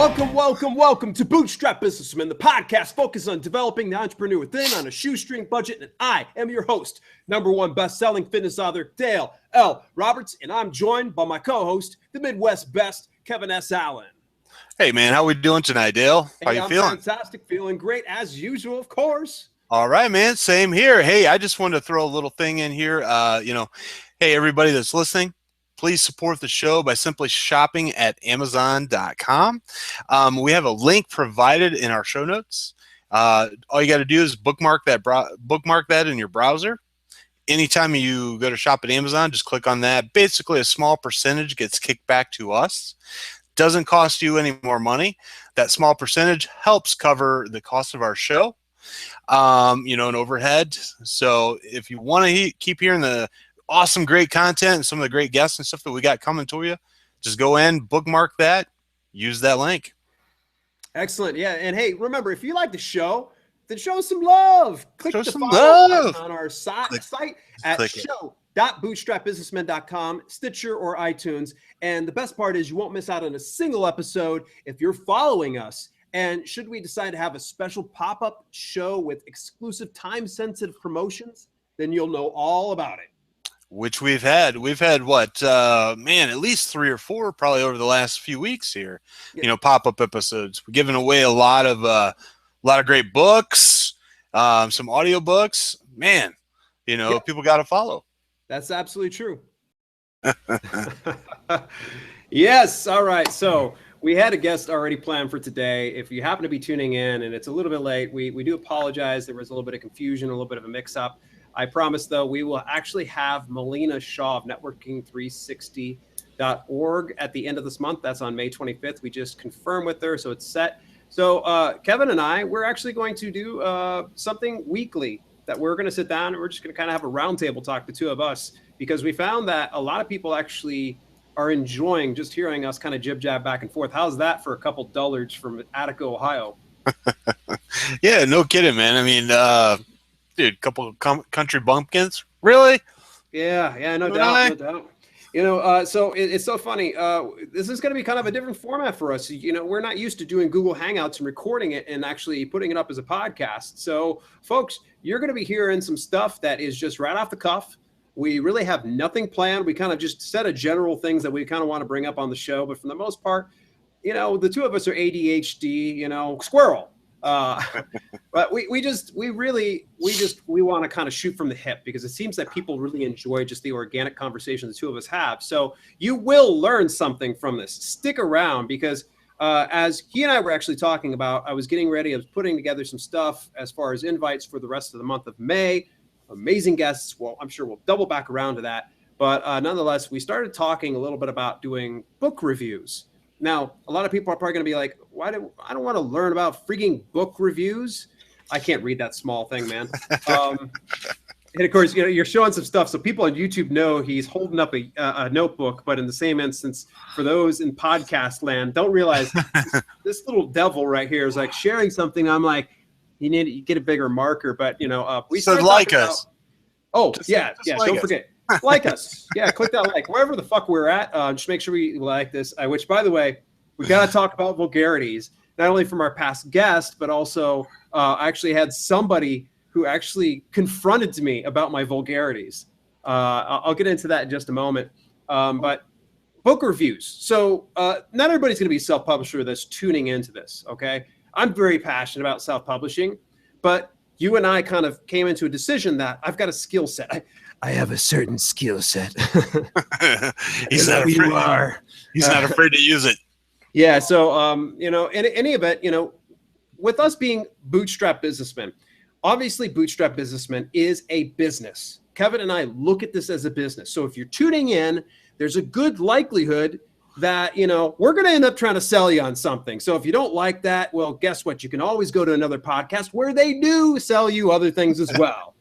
Welcome to Bootstrap Businessmen, the podcast focused on developing the entrepreneur within on a shoestring budget. And I am your host, #1 best-selling fitness author, Dale L. Roberts, and I'm joined by my co-host, the Midwest best, Kevin S. Allen. Hey, man, how we doing tonight, Dale? How you feeling? Fantastic, feeling great as usual, of course. All right, man, same here. Hey, I just wanted to throw a little thing in here. Hey, everybody that's listening, please support the show by simply shopping at Amazon.com. We have a link provided in our show notes. All you got to do is bookmark that in your browser. Anytime you go to shop at Amazon, just click on that. Basically, a small percentage gets kicked back to us. Doesn't cost you any more money. That small percentage helps cover the cost of our show, and overhead. So if you want to keep hearing the awesome, great content and some of the great guests and stuff that we got coming to you, just go in, bookmark that, use that link. Excellent. Yeah. And hey, remember, if you like the show, then show us some love. Click the follow button on our site at show.bootstrapbusinessmen.com, Stitcher, or iTunes. And the best part is you won't miss out on a single episode if you're following us. And should we decide to have a special pop-up show with exclusive time-sensitive promotions, then you'll know all about it. Which we've had what, at least 3 or 4 probably over the last few weeks here, pop-up episodes. We're giving away a lot of great books, some audio books, man, people got to follow. That's absolutely true. Yes. All right. So we had a guest already planned for today. If you happen to be tuning in and it's a little bit late, we do apologize. There was a little bit of confusion, a little bit of a mix-up. I promise, though, we will actually have Melina Shaw of networking360.org at the end of this month. That's on May 25th. We just confirmed with her, so it's set. So Kevin and I, we're actually going to do something weekly that we're going to sit down and we're just going to kind of have a roundtable talk, the two of us, because we found that a lot of people actually are enjoying just hearing us kind of jib-jab back and forth. How's that for a couple dullards from Attica, Ohio? Yeah, no kidding, man. I mean, dude, couple country bumpkins, really? Yeah, no doubt. So it's so funny. This is going to be kind of a different format for us. We're not used to doing Google Hangouts and recording it and actually putting it up as a podcast. So, folks, you're going to be hearing some stuff that is just right off the cuff. We really have nothing planned. We kind of just set a general things that we kind of want to bring up on the show. But for the most part, the two of us are ADHD, squirrel. But we want to kind of shoot from the hip because it seems that people really enjoy just the organic conversation the two of us have. So you will learn something from this. Stick around because as he and I were actually talking about, I was getting ready. I was putting together some stuff as far as invites for the rest of the month of May. Amazing guests. Well, I'm sure we'll double back around to that. But nonetheless, we started talking a little bit about doing book reviews. Now, a lot of people are probably going to be like, I don't want to learn about freaking book reviews. I can't read that small thing, man. And of course, you're showing some stuff. So people on YouTube know he's holding up a notebook, but in the same instance, for those in podcast land, don't realize this little devil right here is like sharing something. I'm like, you need to get a bigger marker, but we started like us. Don't forget. Like us. Yeah, click that like. Wherever the fuck we're at, just make sure we like this. Which, by the way, we got to talk about vulgarities, not only from our past guest, but also I actually had somebody who actually confronted me about my vulgarities. I'll get into that in just a moment. But book reviews. So not everybody's going to be a self-publisher that's tuning into this, okay? I'm very passionate about self-publishing, but you and I kind of came into a decision that I've got a skill set. I have a certain skill set. He's not afraid to use it. Yeah. So, in any event, with us being Bootstrap Businessmen, obviously Bootstrap Businessmen is a business. Kevin and I look at this as a business. So if you're tuning in, there's a good likelihood that, we're going to end up trying to sell you on something. So if you don't like that, well, guess what? You can always go to another podcast where they do sell you other things as well.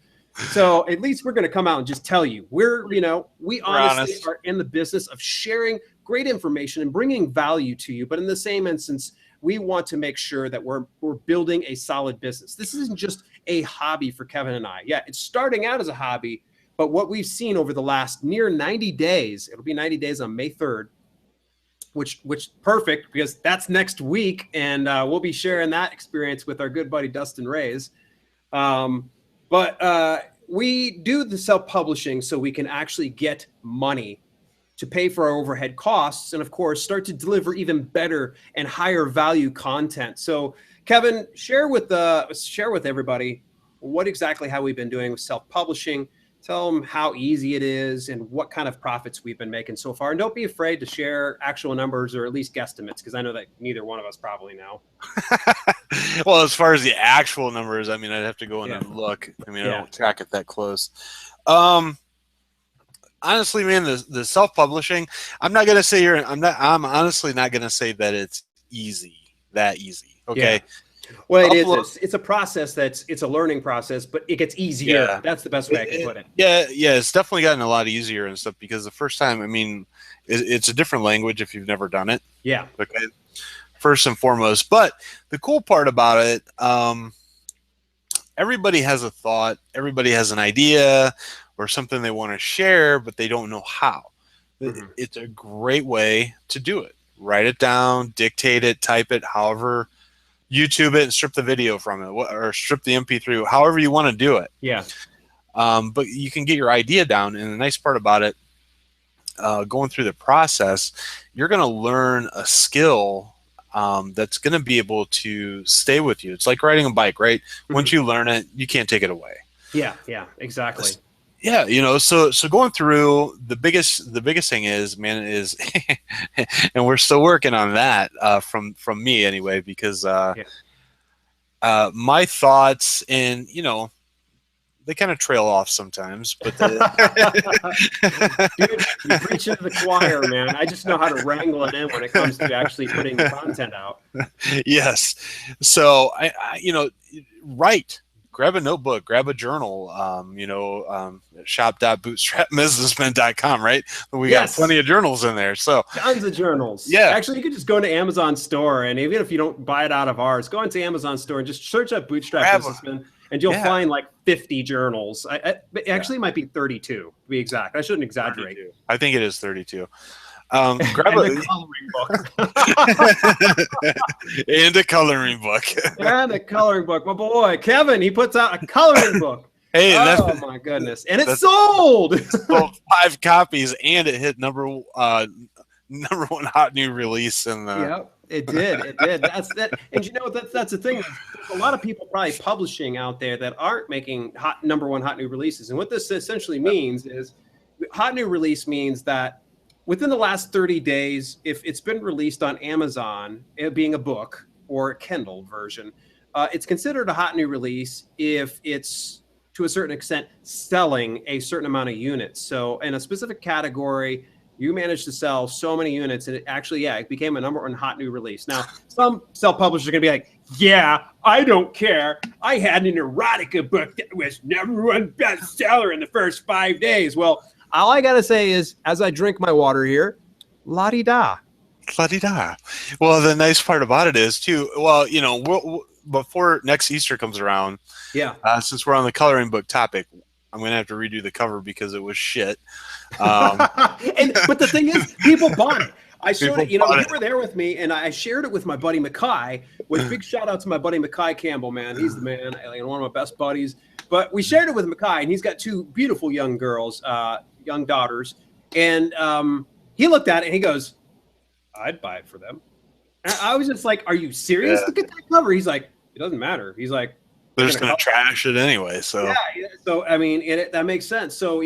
So at least we're going to come out and just tell you we honestly are in the business of sharing great information and bringing value to you. But in the same instance, we want to make sure that we're building a solid business. This isn't just a hobby for Kevin and I. Yeah, it's starting out as a hobby, but what we've seen over the last near 90 days, it'll be 90 days on May 3rd, which perfect, because that's next week, and we'll be sharing that experience with our good buddy Dustin Reyes. But we do the self-publishing so we can actually get money to pay for our overhead costs, and of course start to deliver even better and higher value content. So Kevin, share with everybody how we've been doing with self-publishing. Tell them how easy it is and what kind of profits we've been making so far. And don't be afraid to share actual numbers or at least guesstimates, because I know that neither one of us probably know. Well, as far as the actual numbers, I mean, I'd have to go in and look. I mean, I don't track it that close. Honestly, man, the self-publishing, I'm honestly not going to say that it's that easy. Okay. Yeah. Well, it is. It's a process it's a learning process, but it gets easier. Yeah. That's the best way I can put it. Yeah, it's definitely gotten a lot easier and stuff, because the first time, I mean, it's a different language if you've never done it. Yeah. Okay. First and foremost. But the cool part about it, everybody has a thought, everybody has an idea or something they want to share, but they don't know how. Mm-hmm. It's a great way to do it. Write it down, dictate it, type it, however, YouTube it and strip the video from it, or strip the MP3, however you want to do it. Yeah. But you can get your idea down, and the nice part about it, going through the process, you're going to learn a skill that's going to be able to stay with you. It's like riding a bike, right? Mm-hmm. Once you learn it, you can't take it away. Yeah, exactly. Yeah, so going through, the biggest thing is, man, is and we're still working on that from me anyway, because my thoughts, and they kind of trail off sometimes, but dude, you're preaching to the choir, man. I just know how to wrangle it in when it comes to actually putting the content out. Yes. So I write. Grab a notebook, grab a journal, shop.bootstrapbusinessmen.com, right? We got plenty of journals in there. So tons of journals. Yeah. Actually, you could just go into Amazon store, and even if you don't buy it out of ours, go into Amazon store and just search up Bootstrap Businessmen, and you'll find like 50 journals. Actually, it might be 32 to be exact. I shouldn't exaggerate. 32. I think it is 32. Grab a coloring book. And a coloring book. And a coloring book. My boy, Kevin, he puts out a coloring book. Hey, oh my goodness. And it's sold. Sold 5 copies, and it hit number one hot new release. Yep, it did. That's that. And that's the thing. There's a lot of people probably publishing out there that aren't making number one hot new releases. And what this essentially means is, hot new release means that within the last 30 days, if it's been released on Amazon, it being a book or a Kindle version, it's considered a hot new release if it's, to a certain extent, selling a certain amount of units. So in a specific category, you managed to sell so many units, and it actually, it became a number one hot new release. Now, some self-publishers are going to be like, yeah, I don't care. I had an erotica book that was number one bestseller in the first 5 days. Well, all I got to say is, as I drink my water here, la-di-da. La-di-da. Well, the nice part about it is, too, well, before next Easter comes around, since we're on the coloring book topic, I'm going to have to redo the cover because it was shit. But the thing is, people bought it. I showed it, you were there with me, and I shared it with my buddy Mackay, with big shout out to my buddy Mackay Campbell, man. He's the man, one of my best buddies. But we shared it with Mackay, and he's got 2 beautiful young girls, young daughters. And he looked at it, and he goes, I'd buy it for them. And I was just like, are you serious? Yeah. Look at that cover. He's like, it doesn't matter. He's like, they're just going to trash it anyway. So, yeah. So, I mean, that makes sense. So,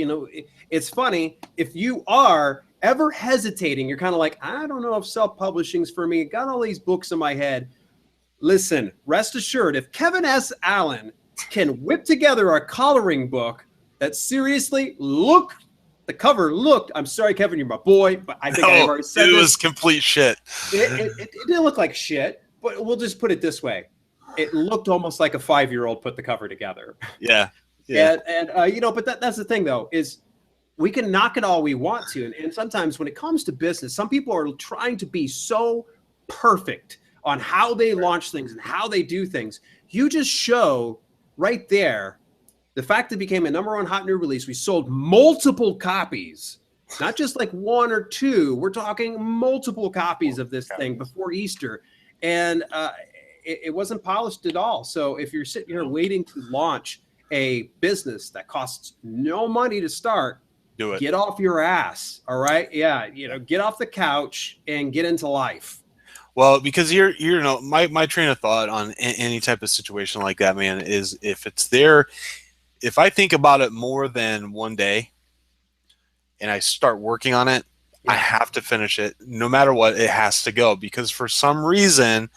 it's funny. If you are ever hesitating, you're kind of like, I don't know if self-publishing's for me. Got all these books in my head. Listen, rest assured, if Kevin S. Allen can whip together a coloring book that seriously the cover looked, I'm sorry, Kevin, you're my boy, but I think I've already said it was complete shit. It didn't look like shit, but we'll just put it this way. It looked almost like a 5-year-old put the cover together. Yeah. And but that's the thing, though, is we can knock it all we want to. And sometimes when it comes to business, some people are trying to be so perfect on how they launch things and how they do things. You just show right there the fact that it became a number one hot new release. We sold multiple copies. not just like one or two. We're talking multiple copies of this thing before Easter. And it wasn't polished at all. So if you're sitting here waiting to launch a business that costs no money to start, Do it. get off your ass. All right. Yeah. Get off the couch and get into life. Well, because my train of thought on any type of situation like that, man, is if it's there, if I think about it more than one day and I start working on it, I have to finish it. No matter what, it has to go, because for some reason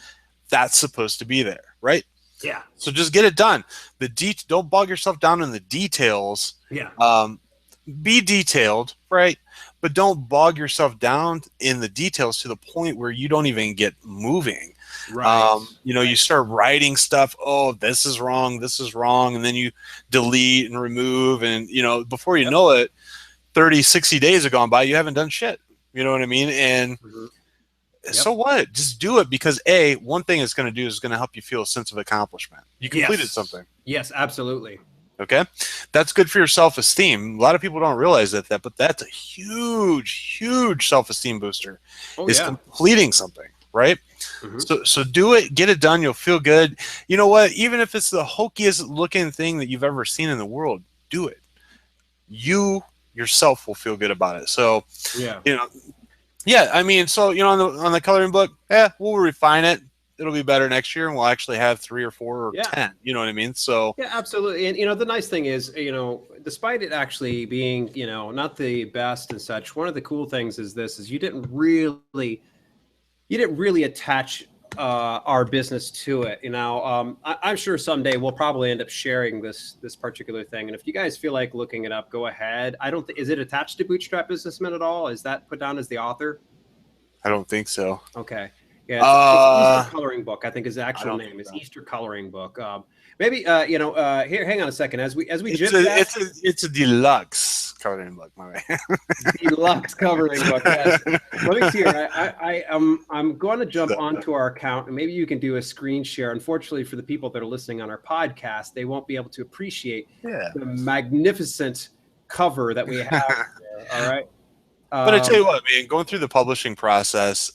that's supposed to be there, right? Yeah. So just get it done. Don't bog yourself down in the details. Yeah. Be detailed, right? But don't bog yourself down in the details to the point where you don't even get moving. Right. You start writing stuff. Oh, this is wrong. And then you delete and remove. And, before you know it, 30, 60 days have gone by. You haven't done shit. You know what I mean? And so what? Just do it, because one thing it's going to do is going to help you feel a sense of accomplishment. You completed something. Yes, absolutely. Okay. That's good for your self-esteem. A lot of people don't realize that, but that's a huge, huge self-esteem booster. Completing something, right? So do it, get it done. You'll feel good. You know what? Even if it's the hokiest looking thing that you've ever seen in the world, do it. You yourself will feel good about it. So, I mean, so, on the coloring book, we'll refine it. It'll be better next year, and we'll actually have 3 or 4 or 10. You know what I mean? So yeah, absolutely. And the nice thing is, despite it actually being, not the best and such, one of the cool things is you didn't really attach our business to it. I'm sure someday we'll probably end up sharing this particular thing. And if you guys feel like looking it up, go ahead. I don't think, is it attached to Bootstrap Businessmen at all? Is that put down as the author? I don't think so. Okay. Yeah, it's Easter Coloring Book, I think is the actual name. It's Easter Coloring Book. Maybe here, hang on a second. As we it's a deluxe coloring book, my man. Deluxe coloring book. Yes. Let me see here. I'm going to jump onto our account, and maybe you can do a screen share. Unfortunately, for the people that are listening on our podcast, they won't be able to appreciate the magnificent cover that we have there. All right. But I tell you what, man, going through the publishing process,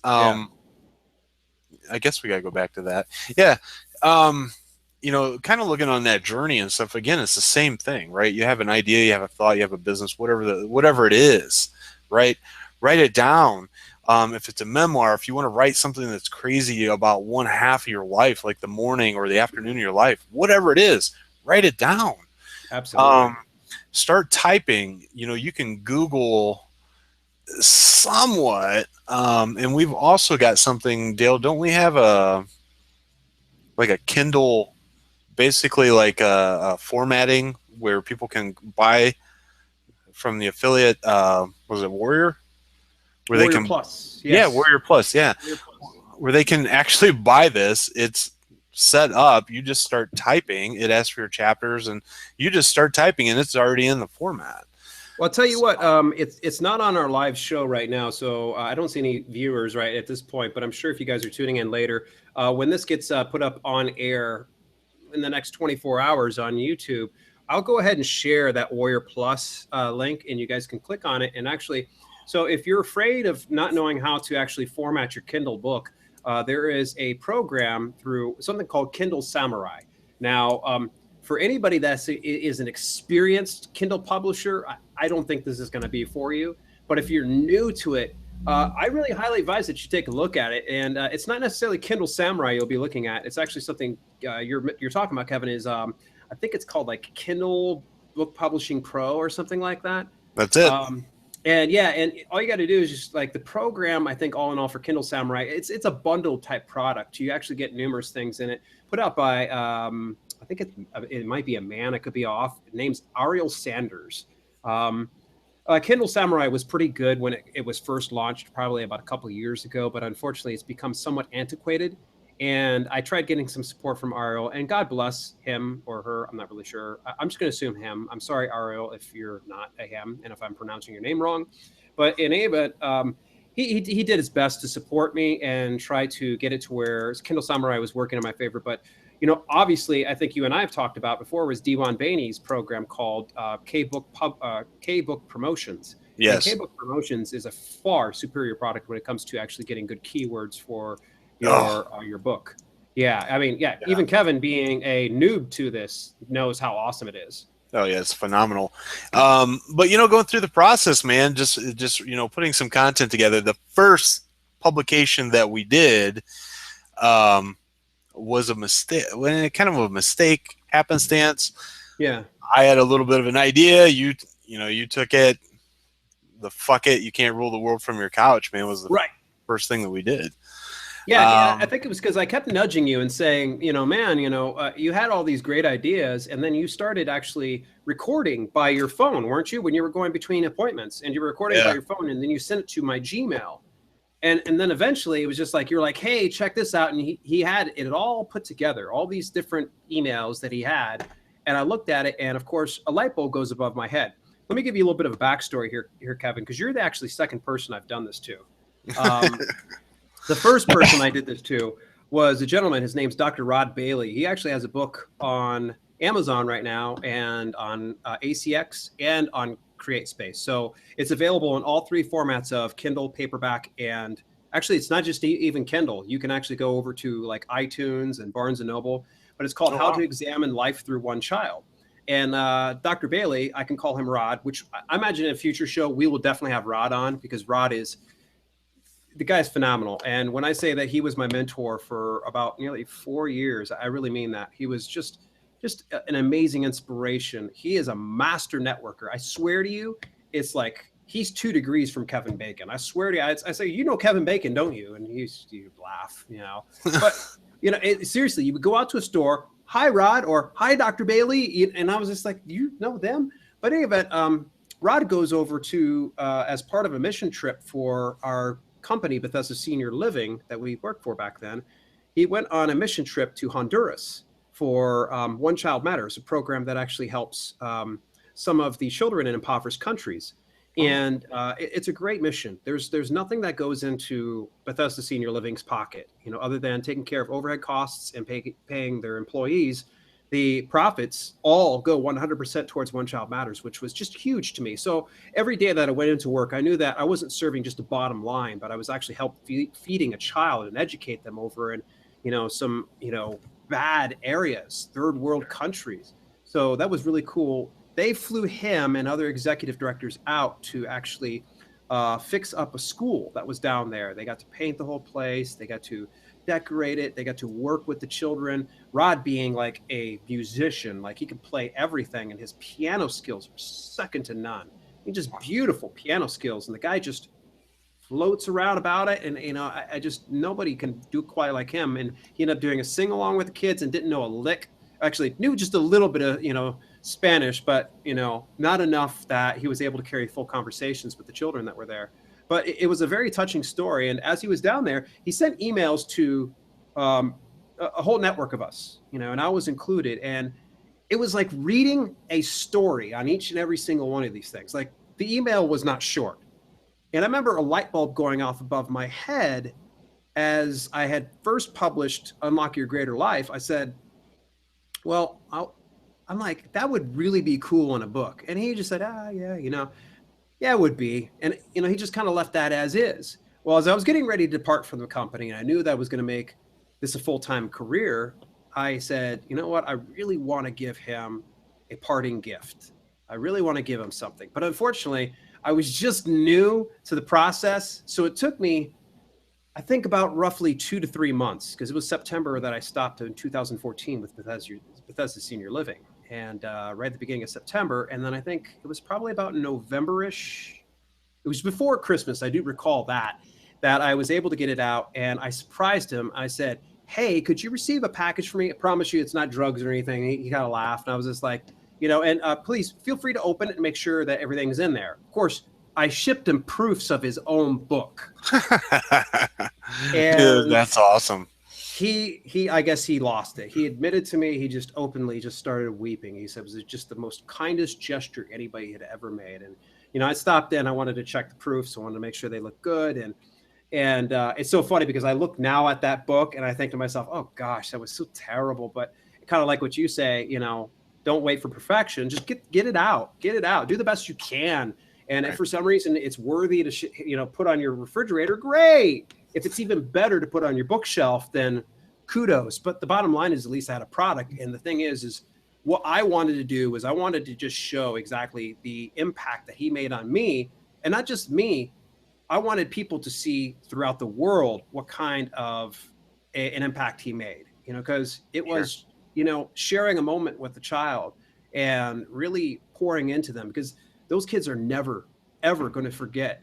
I guess we got to go back to that. Yeah. Kind of looking on that journey and stuff, again, it's the same thing, right? You have an idea, you have a thought, you have a business, whatever it is, right? Write it down. If it's a memoir, if you want to write something that's crazy about one half of your life, like the morning or the afternoon of your life, whatever it is, write it down. Absolutely. Start typing. You can Google somewhat, and we've also got something, Dale, don't we have a Kindle, basically like a formatting where people can buy from the affiliate, was it Warrior? Where Warrior they can Plus. Yes. Yeah, Warrior Plus, yeah. Warrior Plus. Where they can actually buy this. It's set up, you just start typing, it asks for your chapters, and you just start typing and it's already in the format. Well, I'll tell you what, it's not on our live show right now, so I don't see any viewers right at this point, but I'm sure if you guys are tuning in later, when this gets put up on air in the next 24 hours on YouTube, I'll go ahead and share that Warrior Plus link, and you guys can click on it. And actually, so if you're afraid of not knowing how to actually format your Kindle book, there is a program through something called Kindle Samurai. Now, for anybody that is an experienced Kindle publisher, I don't think this is going to be for you. But if you're new to it, I really highly advise that you take a look at it. And it's not necessarily Kindle Samurai you'll be looking at. It's actually something you're talking about, Kevin, is I think it's called like Kindle Book Publishing Pro or something like that. That's it. And all you got to do is just like the program, I think all in all for Kindle Samurai, it's a bundle type product. You actually get numerous things in it put out by, I think it might be a man, it could be off. The name's Ariel Sanders. Kindle Samurai was pretty good when it was first launched, probably about a couple of years ago, but unfortunately it's become somewhat antiquated. And I tried getting some support from Ariel, and God bless him or her. I'm not really sure. I'm just going to assume him. I'm sorry, Ariel, if you're not a him and if I'm pronouncing your name wrong. But in any event, he did his best to support me and try to get it to where Kindle Samurai was working in my favor. But, obviously, I think you and I have talked about before was Diwan Bainey's program called K-Book Promotions. And Yes. K-Book Promotions is a far superior product when it comes to actually getting good keywords for Oh, your book. Yeah, I mean, yeah, yeah. even Kevin, being a noob to this, knows how awesome it is. Oh yeah, it's phenomenal. But going through the process, man, just putting some content together. The first publication that we did um, was a mistake. When kind of a mistake, happenstance. Yeah. I had a little bit of an idea. You took it. The fuck it. You can't rule the world from your couch, man. Was the Right. first thing that we did. Yeah, I think it was because I kept nudging you and saying, man, you had all these great ideas, and then you started actually recording by your phone, weren't you? When you were going between appointments, and you were recording by Yeah. your phone, and then you sent it to my Gmail, and then eventually it was just like you're like, hey, check this out, and he had it all put together, all these different emails that he had, and I looked at it, and of course, a light bulb goes above my head. Let me give you a little bit of a backstory here, Kevin, because you're the actually second person I've done this to. The first person I did this to was a gentleman. His name's Dr. Rod Bailey. He actually has a book on Amazon right now and on ACX and on CreateSpace. So it's available in all three formats of Kindle, paperback, and actually it's not just even Kindle. You can actually go over to like iTunes and Barnes and Noble, but it's called Oh, How wow. to Examine Life Through One Child. And Dr. Bailey, I can call him Rod, which I imagine in a future show, we will definitely have Rod on because Rod is the guy's phenomenal. And when I say that he was my mentor for about nearly 4 years, I really mean that. He was just an amazing inspiration. He is a master networker. I swear to you, it's like he's 2 degrees from Kevin Bacon. I swear to you, I say, Kevin Bacon, don't you? And you laugh, But seriously, you would go out to a store, hi Rod, or hi Dr. Bailey, and I was just like, do you know them? But in any event, Rod goes over to as part of a mission trip for our company, Bethesda Senior Living, that we worked for back then. He went on a mission trip to Honduras for One Child Matters, a program that actually helps some of the children in impoverished countries. And it's a great mission. There's nothing that goes into Bethesda Senior Living's pocket, other than taking care of overhead costs and paying their employees. The profits all go 100% towards One Child Matters, which was just huge to me. So every day that I went into work, I knew that I wasn't serving just a bottom line, but I was actually feeding a child and educate them over in, some, bad areas, third world countries. So that was really cool. They flew him and other executive directors out to actually fix up a school that was down there. They got to paint the whole place. They got to decorate it. They got to work with the children. Rod being like a musician, like he could play everything, and his piano skills are second to none. He just beautiful piano skills, and the guy just floats around about it. And I just nobody can do it quite like him. And he ended up doing a sing along with the kids and didn't know a lick. Actually, knew just a little bit of Spanish, but not enough that he was able to carry full conversations with the children that were there. But it was a very touching story. And as he was down there, he sent emails to a whole network of us, and I was included. And it was like reading a story on each and every single one of these things. Like the email was not short. And I remember a light bulb going off above my head as I had first published Unlock Your Greater Life. I said, well, I'm like, that would really be cool in a book. And he just said, yeah, yeah, it would be. And, he just kind of left that as is. Well, as I was getting ready to depart from the company, and I knew that I was going to make this a full-time career, I said, you know what? I really want to give him a parting gift. I really want to give him something. But unfortunately, I was just new to the process. So it took me, I think, about roughly 2 to 3 months, because it was September that I stopped in 2014 with Bethesda Senior Living. And right at the beginning of September. And then I think it was probably about November-ish. It was before Christmas. I do recall that I was able to get it out. And I surprised him. I said, hey, could you receive a package for me? I promise you it's not drugs or anything. He kind of laughed. And I was just like, and please feel free to open it and make sure that everything's in there. Of course, I shipped him proofs of his own book. Dude, that's awesome. I guess he lost it. He admitted to me, he just openly just started weeping. He said it was just the most kindest gesture anybody had ever made. And, I stopped in, I wanted to check the proofs. I wanted to make sure they look good. And it's so funny because I look now at that book and I think to myself, oh gosh, that was so terrible. But kind of like what you say, don't wait for perfection. Just get it out, do the best you can. And if for some reason it's worthy to, put on your refrigerator, great. If it's even better to put on your bookshelf, then kudos. But the bottom line is at least I had a product. And the thing is what I wanted to do was I wanted to just show exactly the impact that he made on me, and not just me. I wanted people to see throughout the world what kind of an impact he made, because it was, sharing a moment with the child and really pouring into them, because those kids are never, ever going to forget,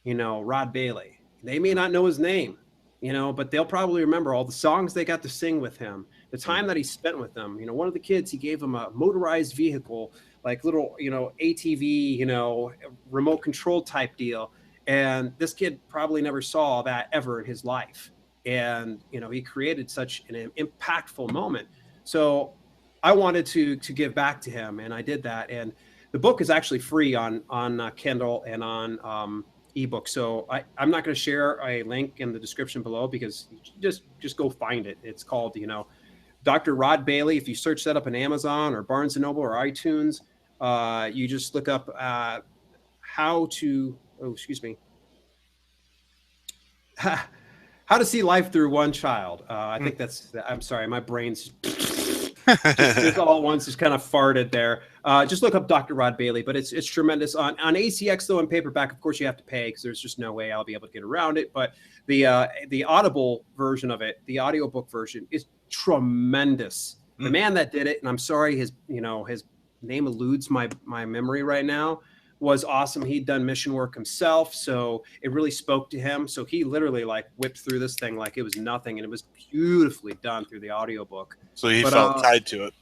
Rod Bailey. They may not know his name, but they'll probably remember all the songs they got to sing with him, the time that he spent with them. One of the kids, he gave him a motorized vehicle, like little, ATV, remote control type deal. And this kid probably never saw that ever in his life. And, he created such an impactful moment. So I wanted to give back to him, and I did that. And the book is actually free on Kindle and on ebook. So I'm not going to share a link in the description below, because just go find it. It's called, Dr. Rod Bailey. If you search that up in Amazon or Barnes & Noble or iTunes, you just look up how to see life through one child. I think I'm sorry, my brain's just all at once just kind of farted there. Just look up Dr. Rod Bailey, but it's tremendous. On ACX though, in paperback, of course you have to pay, because there's just no way I'll be able to get around it. But the Audible version of it, the audiobook version, is tremendous. The man that did it, and I'm sorry, his name eludes my memory right now, was awesome. He'd done mission work himself, so it really spoke to him. So he literally whipped through this thing like it was nothing, and it was beautifully done through the audiobook. So he felt tied to it.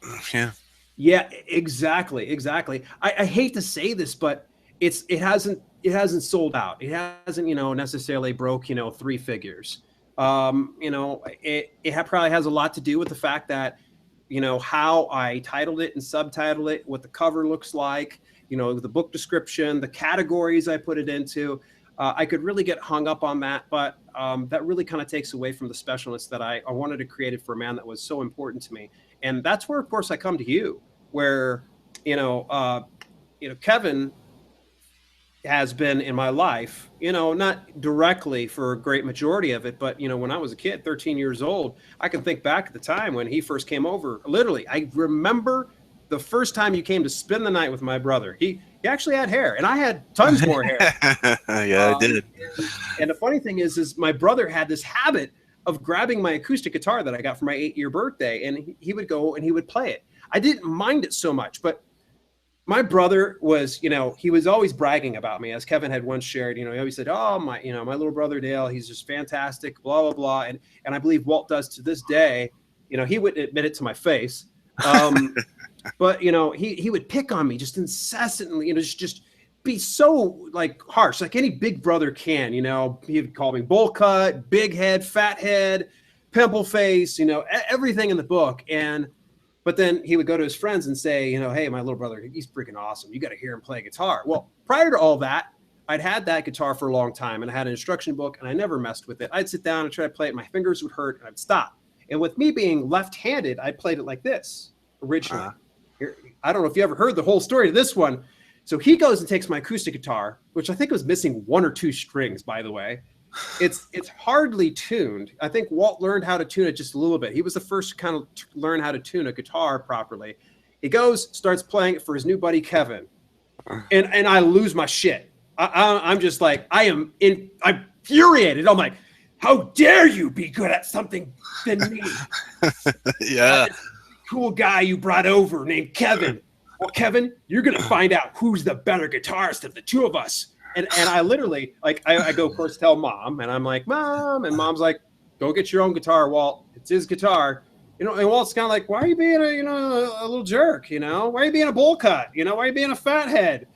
Yeah, exactly. I hate to say this, but it hasn't sold out. It hasn't, necessarily broke, 3 figures. It probably has a lot to do with the fact that, how I titled it and subtitled it, what the cover looks like, the book description, the categories I put it into. I could really get hung up on that, but that really kind of takes away from the specialness that I wanted to create it for a man that was so important to me. And that's where, of course, I come to you, where, Kevin has been in my life, not directly for a great majority of it, but, when I was a kid, 13 years old, I can think back at the time when he first came over. Literally, I remember the first time you came to spend the night with my brother. He actually had hair, and I had tons more hair. Yeah, I did. And the funny thing is my brother had this habit of grabbing my acoustic guitar that I got for my 8-year birthday, and he would go and he would play it. I didn't mind it so much, but my brother was, he was always bragging about me, as Kevin had once shared. He always said, "Oh, my little brother Dale, he's just fantastic, blah blah blah." And I believe Walt does to this day. He wouldn't admit it to my face. But, he would pick on me just incessantly, just be so harsh, like any big brother can. He would call me bowl cut, big head, fat head, pimple face, everything in the book. But then he would go to his friends and say, "Hey, my little brother, he's freaking awesome. You got to hear him play guitar." Well, prior to all that, I'd had that guitar for a long time, and I had an instruction book, and I never messed with it. I'd sit down and try to play it. My fingers would hurt, and I'd stop. And with me being left-handed, I played it like this originally. I don't know if you ever heard the whole story to this one. So he goes and takes my acoustic guitar, which I think was missing 1 or 2 strings, by the way. It's hardly tuned. I think Walt learned how to tune it just a little bit. He was the first to kind of learn how to tune a guitar properly. He goes, starts playing it for his new buddy Kevin, and I lose my shit. I'm just like, I'm infuriated. I'm like, "How dare you be good at something than me?" Yeah. Cool guy you brought over named Kevin. Well, Kevin, you're going to find out who's the better guitarist of the two of us. And I literally, I go, of course, tell Mom, and I'm like, "Mom," and Mom's like, "Go get your own guitar, Walt. It's his guitar." And Walt's kind of like, "Why are you being a little jerk? Why are you being a bowl cut? Why are you being a fathead?"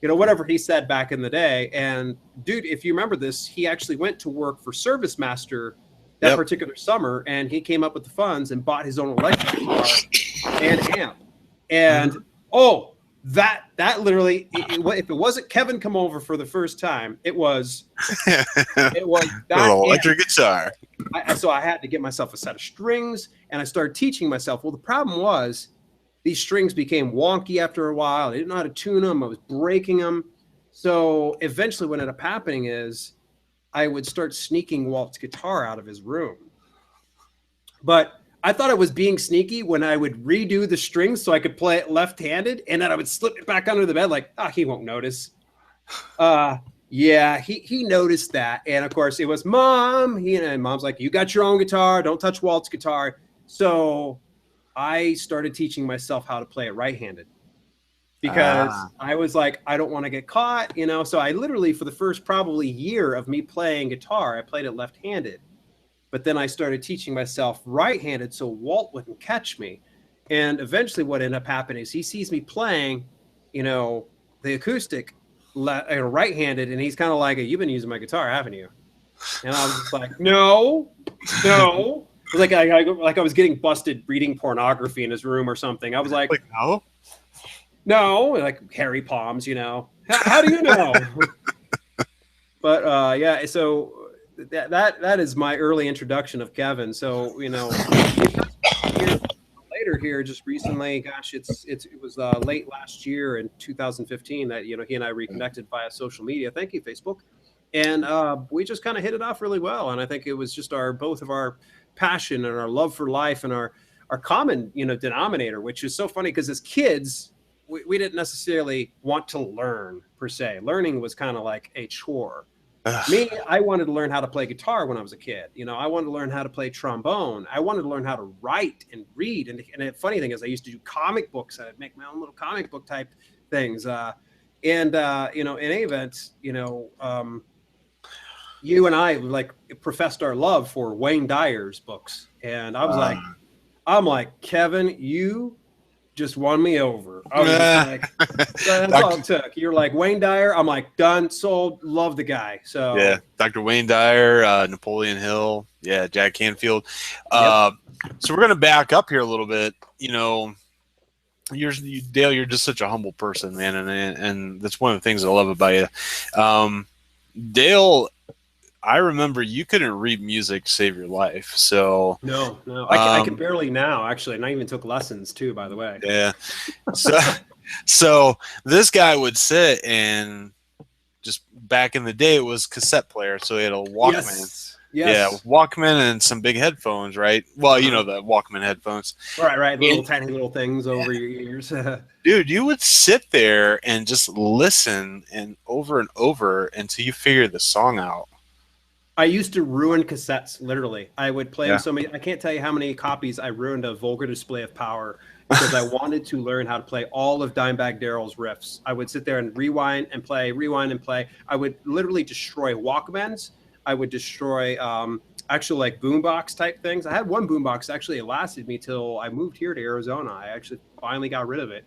Whatever he said back in the day. And dude, if you remember this, he actually went to work for Service Master that particular summer, and he came up with the funds and bought his own electric guitar and amp. And that literally, if it wasn't Kevin come over for the first time, it was that electric guitar. So I had to get myself a set of strings, and I started teaching myself. Well, the problem was these strings became wonky after a while. I didn't know how to tune them. I was breaking them. So eventually what ended up happening is I would start sneaking Walt's guitar out of his room. But I thought I was being sneaky when I would redo the strings so I could play it left-handed, and then I would slip it back under the bed like, he won't notice. Yeah, he noticed that. And of course it was Mom. And Mom's like, you got your own guitar. Don't touch Walt's guitar. So I started teaching myself how to play it right-handed because I was like, I don't want to get caught, So I literally, for the first probably year of me playing guitar, I played it left-handed. But then I started teaching myself right-handed so Walt wouldn't catch me. And eventually what ended up happening is he sees me playing, the acoustic right-handed, and he's kind of like, you've been using my guitar, haven't you? And I was just like, no. It was like I was getting busted reading pornography in his room or something. I was like no, like hairy palms, How do you know? But yeah, so that is my early introduction of Kevin. So later here, just recently, gosh, it was late last year in 2015 that he and I reconnected via social media. Thank you, Facebook, and we just kind of hit it off really well. And I think it was just both of our passion and our love for life and our common denominator, which is so funny because as kids we didn't necessarily want to learn per se. Learning was kind of like a chore. Me, I wanted to learn how to play guitar when I was a kid. I wanted to learn how to play trombone. I wanted to learn how to write and read. And the funny thing is I used to do comic books. I'd make my own little comic book type things. In any event, you and I like professed our love for Wayne Dyer's books. And I was I'm like, Kevin, you just won me over. I was just like, that's all it took. You're like, Wayne Dyer. I'm like, done, sold, love the guy. So yeah, Dr. Wayne Dyer, Napoleon Hill, Jack Canfield. So we're gonna back up here a little bit. Dale, you're just such a humble person, man, and that's one of the things I love about you. Dale, I remember you couldn't read music to save your life. So no, I can barely now, actually. And I even took lessons too, by the way. Yeah. So this guy would sit and just back in the day, it was cassette player. So he had a Walkman. Yes. Yeah, Walkman and some big headphones, right? Well, the Walkman headphones. Right. Little tiny little things over your ears. Dude, you would sit there and just listen and over until you figure the song out. I used to ruin cassettes, literally. I would play them so many. I can't tell you how many copies I ruined of Vulgar Display of Power because I wanted to learn how to play all of Dimebag Darrell's riffs. I would sit there and rewind and play. I would literally destroy Walkmans. I would destroy actual like boombox type things. I had one boombox, actually it lasted me till I moved here to Arizona. I actually finally got rid of it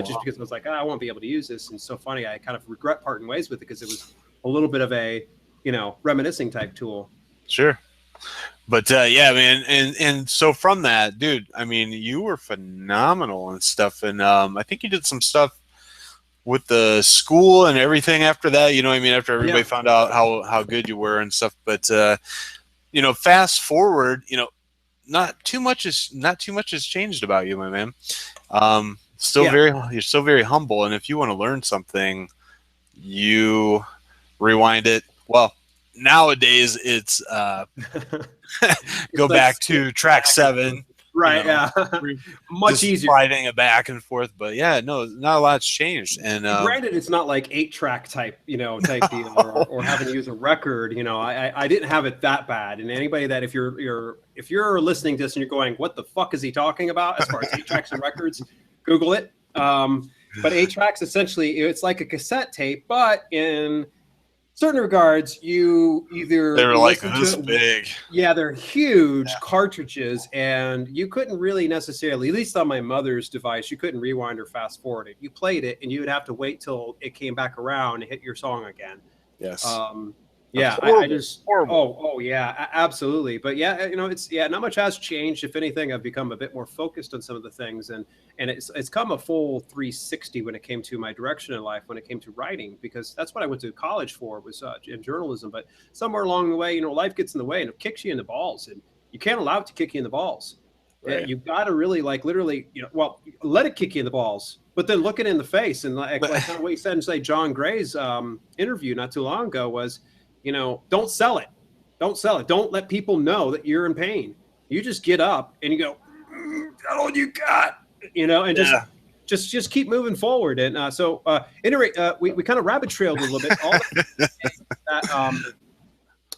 just because I was like, I won't be able to use this. And so funny, I kind of regret parting ways with it because it was a little bit of a reminiscing type tool. Sure. But yeah, man. And so from that, dude, I mean, you were phenomenal and stuff. And I think you did some stuff with the school and everything after that, after everybody found out how good you were and stuff. But, fast forward, not too much has changed about you, my man. You're still very humble. And if you want to learn something, you rewind it. Well, nowadays it's go back to track 7, right? Much easier sliding it back and forth. But yeah, no, not a lot's changed. And granted, it's not like 8-track type type deal or having to use a record. I didn't have it that bad. And anybody that if you're listening to this and you're going, what the fuck is he talking about as far as 8 tracks and records, Google it. But 8 tracks essentially it's like a cassette tape, but in certain regards, you either they were like this big. Yeah, they're huge cartridges, and you couldn't really necessarily, at least on my mother's device, you couldn't rewind or fast forward it. You played it, and you would have to wait till it came back around and hit your song again. Yes. Yeah, I just horrible. Oh yeah, absolutely. But yeah, it's not much has changed. If anything, I've become a bit more focused on some of the things, and it's come a full 360 when it came to my direction in life, when it came to writing, because that's what I went to college for, was in journalism. But somewhere along the way, life gets in the way and it kicks you in the balls, and you can't allow it to kick you in the balls. Right. You've got to really literally, well, let it kick you in the balls, but then look it in the face. And like kind of what you said in, say, John Gray's interview not too long ago was, don't sell it. Don't sell it. Don't let people know that you're in pain. You just get up and you go, got all you got, and just keep moving forward. And so anyway, we kind of rabbit trailed a little bit.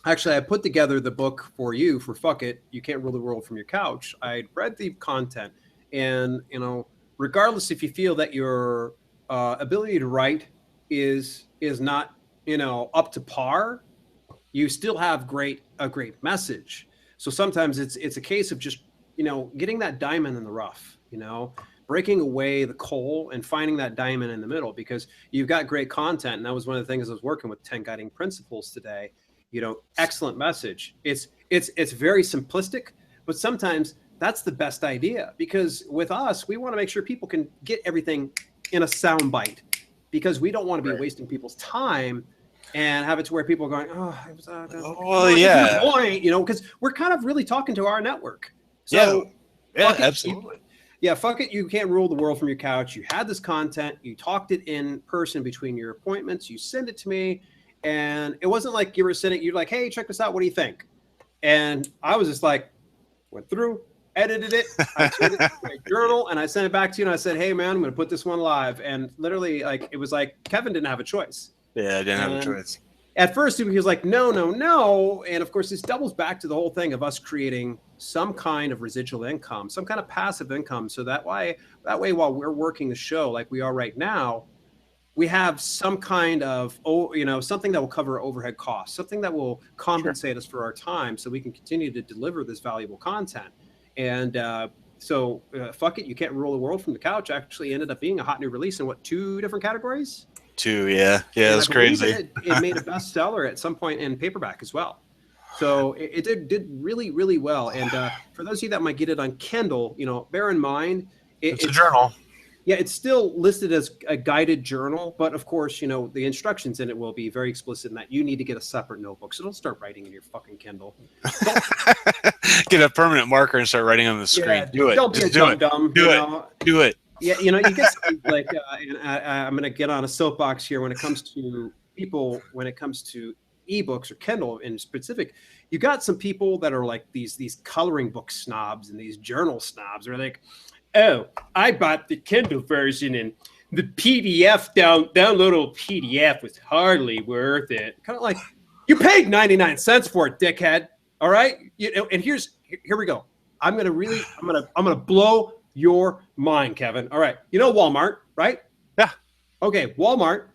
Actually, I put together the book for you for Fuck It, You Can't Rule the World from Your Couch. I read the content, and regardless if you feel that your ability to write is not up to par, you still have a great message. So sometimes it's a case of just getting that diamond in the rough, breaking away the coal and finding that diamond in the middle, because you've got great content. And that was one of the things I was working with 10 guiding principles today. Excellent message. It's very simplistic, but sometimes that's the best idea, because with us, we want to make sure people can get everything in a sound bite, because we don't want to be wasting people's time and have it to where people are going, point, because we're kind of really talking to our network. So absolutely. Fuck it. You can't rule the world from your couch. You had this content. You talked it in person between your appointments. You send it to me. And it wasn't like you were sitting, you're like, hey, check this out. What do you think? And I was just like, went through, edited it, I turned it to my journal, and I sent it back to you. And I said, hey, man, I'm going to put this one live. And literally, it was like Kevin didn't have a choice. Yeah, I didn't have a choice. At first, he was like, no. And of course, this doubles back to the whole thing of us creating some kind of residual income, some kind of passive income. So that way, while we're working the show like we are right now, we have some kind of, something that will cover overhead costs, something that will compensate us for our time, so we can continue to deliver this valuable content. And so Fuck It, You Can't Rule the World from the Couch actually ended up being a hot new release in 2 different categories? 2, yeah. Yeah, that's crazy. It made a bestseller at some point in paperback as well. So it did really, really well. And for those of you that might get it on Kindle, bear in mind, it's a journal. Yeah, it's still listed as a guided journal, but of course, the instructions in it will be very explicit in that you need to get a separate notebook. So don't start writing in your fucking Kindle. Get a permanent marker and start writing on the screen. Yeah, do it. Don't be a dumb. Do it. Yeah, you get like I'm going to get on a soapbox here when it comes to people, when it comes to ebooks or Kindle in specific. You got some people that are like these coloring book snobs and these journal snobs, are like, oh, I bought the Kindle version and the PDF downloadable PDF was hardly worth it. Kind of like, you paid 99 cents for it, dickhead. All right. And here we go. I'm going to blow your mind, Kevin. All right. Walmart, right? Yeah. Okay. Walmart.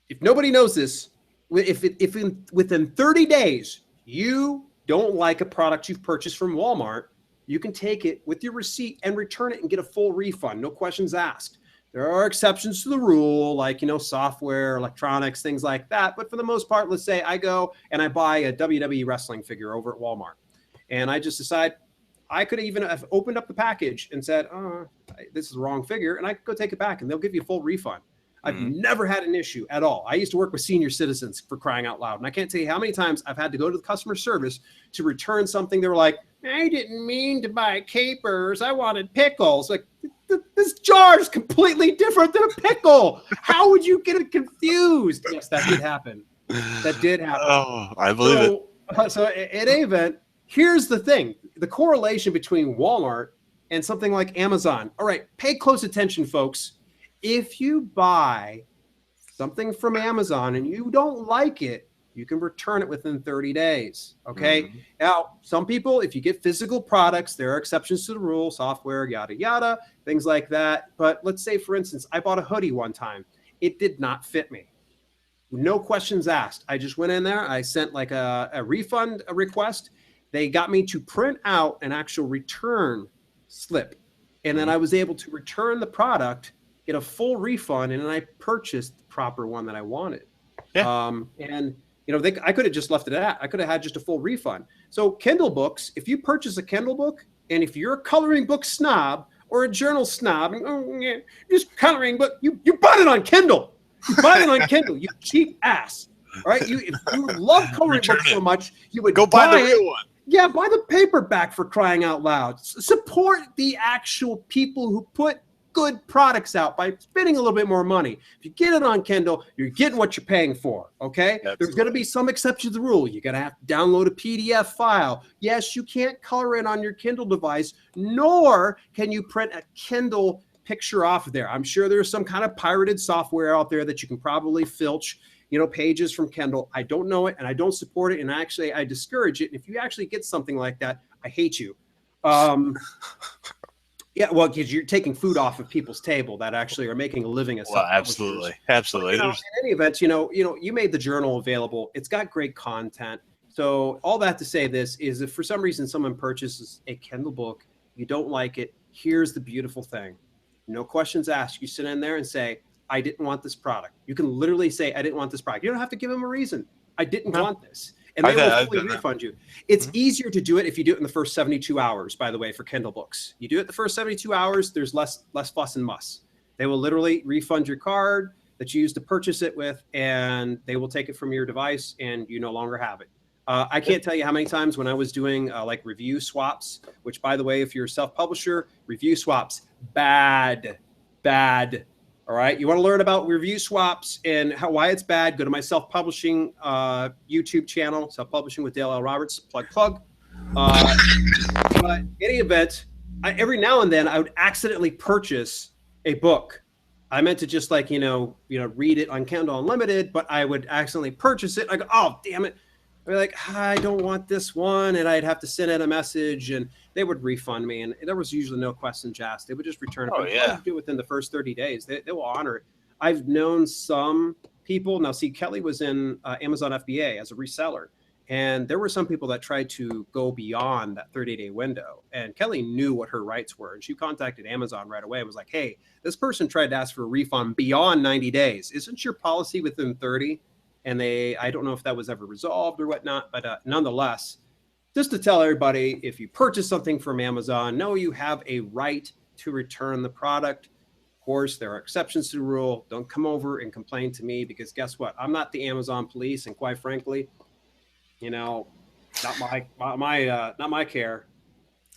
If nobody knows this, within 30 days, you don't like a product you've purchased from Walmart, you can take it with your receipt and return it and get a full refund. No questions asked. There are exceptions to the rule, like, software, electronics, things like that. But for the most part, let's say I go and I buy a WWE wrestling figure over at Walmart. And I just decide I could even have opened up the package and said, oh, this is the wrong figure. And I could go take it back and they'll give you a full refund. I've never had an issue at all. I used to work with senior citizens, for crying out loud. And I can't tell you how many times I've had to go to the customer service to return something. They were like, I didn't mean to buy capers. I wanted pickles. Like, this jar is completely different than a pickle. How would you get it confused? Yes, that did happen. That did happen. Oh, I believe it. So at any event, here's the thing. The correlation between Walmart and something like Amazon. All right, pay close attention, folks. If you buy something from Amazon and you don't like it, you can return it within 30 days. Okay. Now, some people, if you get physical products, there are exceptions to the rule, software, yada, yada, things like that. But let's say, for instance, I bought a hoodie one time. It did not fit me. No questions asked. I just went in there. I sent like a refund request. They got me to print out an actual return slip. And then I was able to return the product, get a full refund, and then I purchased the proper one that I wanted. Yeah. And I could have just left it at that. I could have had just a full refund. So Kindle books, if you purchase a Kindle book, and if you're a coloring book snob or a journal snob, and, just coloring book, you bought it on Kindle. You bought it on Kindle, you cheap ass. All right. If you love coloring books so much, you would go buy the real one. Yeah, buy the paperback for crying out loud. Support the actual people who put good products out by spending a little bit more money. If you get it on Kindle, you're getting what you're paying for, okay? Absolutely. There's going to be some exceptions to the rule. You're going to have to download a PDF file. Yes, you can't color it on your Kindle device, nor can you print a Kindle picture off of there. I'm sure there's some kind of pirated software out there that you can probably filch, you know, pages from Kindle. I don't know it, and I don't support it, and actually I discourage it. And if you actually get something like that, I hate you. Yeah, well, because you're taking food off of people's table that actually are making a living as absolutely, absolutely. But, you know, in any event, you made the journal available. It's got great content. So all that to say this is, if for some reason someone purchases a Kindle book, you don't like it, here's the beautiful thing. No questions asked. You sit in there and say, I didn't want this product. You can literally say, I didn't want this product. You don't have to give them a reason. I didn't want this. And they will fully refund you. It's easier to do it if you do it in the first 72 hours, by the way, for Kindle books. You do it the first 72 hours, there's less fuss and muss. They will literally refund your card that you used to purchase it with, and they will take it from your device, and you no longer have it. I can't tell you how many times when I was doing like review swaps, which, by the way, if you're a self-publisher, review swaps, bad. All right. You want to learn about review swaps and why it's bad, go to my self-publishing YouTube channel, Self-Publishing with Dale L. Roberts, plug. But in any event, every now and then I would accidentally purchase a book. I meant to just like, read it on Kindle Unlimited, but I would accidentally purchase it. I go, oh, damn it. They're like, I don't want this one. And I'd have to send in a message and they would refund me. And there was usually no questions asked. They would just return it. Oh, yeah. Do it within the first 30 days. They will honor it. I've known some people. Now, see, Kelly was in Amazon FBA as a reseller. And there were some people that tried to go beyond that 30-day window. And Kelly knew what her rights were. And she contacted Amazon right away and was like, hey, this person tried to ask for a refund beyond 90 days. Isn't your policy within 30? And I don't know if that was ever resolved or whatnot, but nonetheless, just to tell everybody, if you purchase something from Amazon, know you have a right to return the product. Of course, there are exceptions to the rule. Don't come over and complain to me because guess what? I'm not the Amazon police, and quite frankly, not my care.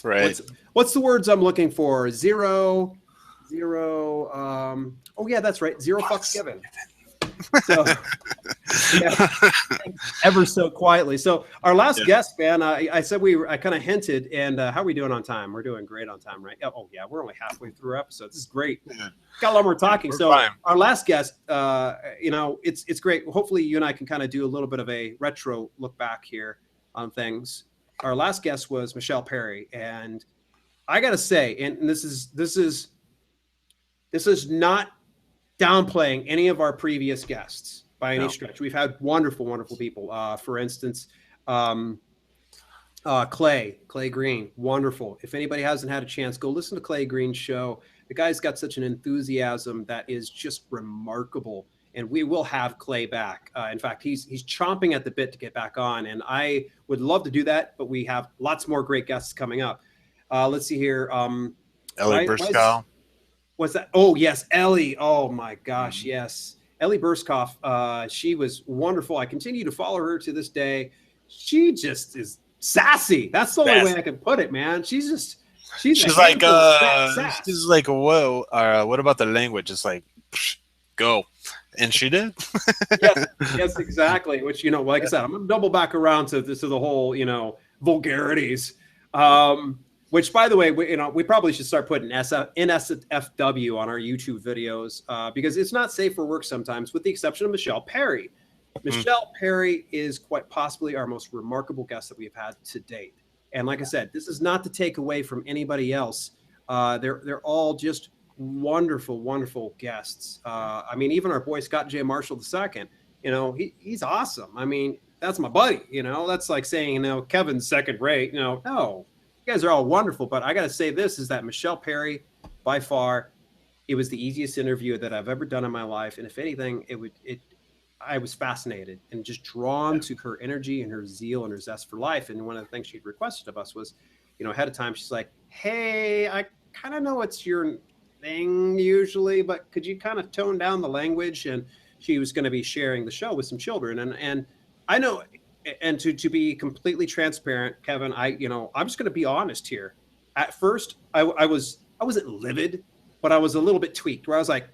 Right. What's the words I'm looking for? Zero. Oh yeah, that's right. Zero fucks given. So, yeah, ever so quietly. So our last guest, man, I said I kind of hinted, and how are we doing on time? We're doing great on time, right? Oh yeah, we're only halfway through our episode. This is great. Got a lot more talking. So fine. Our last guest, it's great. Hopefully you and I can kind of do a little bit of a retro look back here on things. Our last guest was Michelle Perry, and I gotta say, and this is not downplaying any of our previous guests by any stretch. We've had wonderful, wonderful people. For instance, Clay Green, wonderful. If anybody hasn't had a chance, go listen to Clay Green's show. The guy's got such an enthusiasm that is just remarkable. And we will have Clay back. In fact, he's chomping at the bit to get back on. And I would love to do that, but we have lots more great guests coming up. Let's see here. Ellie Burskow. What's that? Oh, yes, Ellie. Oh, my gosh, yes. Ellie Burskoff, she was wonderful. I continue to follow her to this day. She just is sassy. That's the only way I can put it, man. She's like, whoa. What about the language? It's like, go. And she did. yes, exactly. Which, like I said, I'm going to double back around to the whole, vulgarities. Which, by the way, we probably should start putting NSFW on our YouTube videos because it's not safe for work sometimes, with the exception of Michelle Perry. Michelle Perry is quite possibly our most remarkable guest that we've had to date. And like I said, this is not to take away from anybody else. They're all just wonderful, wonderful guests. I mean, even our boy Scott J. Marshall II, he's awesome. I mean, that's my buddy. That's like saying, Kevin's second rate. No. You guys are all wonderful, but I got to say this is that Michelle Perry, by far, it was the easiest interview that I've ever done in my life. And if anything, I was fascinated and just drawn to her energy and her zeal and her zest for life. And one of the things she'd requested of us was, ahead of time, she's like, hey, I kind of know it's your thing usually, but could you kind of tone down the language? And she was going to be sharing the show with some children. And I know and to be completely transparent, Kevin, I'm just going to be honest here. At first, I wasn't livid, but I was a little bit tweaked. Where I was like,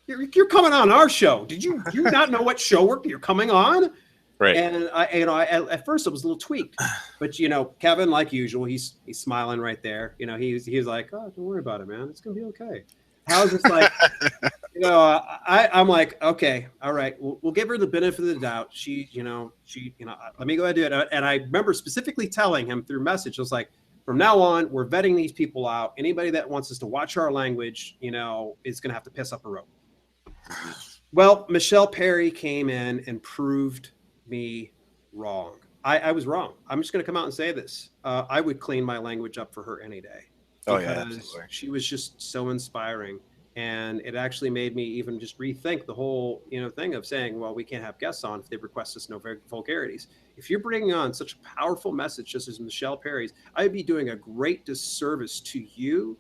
"You're coming on our show? Do you not know what show you're coming on?" Right. And at first it was a little tweaked, but Kevin, like usual, he's smiling right there. He's like, "Oh, don't worry about it, man. It's gonna be okay." I was just like, I'm like, okay, all right, we'll give her the benefit of the doubt. Let me go ahead and do it. And I remember specifically telling him through message, I was like, from now on, we're vetting these people out. Anybody that wants us to watch our language, is going to have to piss up a rope. Well, Michelle Perry came in and proved me wrong. I was wrong. I'm just going to come out and say this. I would clean my language up for her any day. Oh yeah, absolutely. She was just so inspiring, and it actually made me even just rethink the whole thing of saying, well, we can't have guests on if they request us no vulgarities. If you're bringing on such a powerful message just as Michelle Perry's, I'd be doing a great disservice to you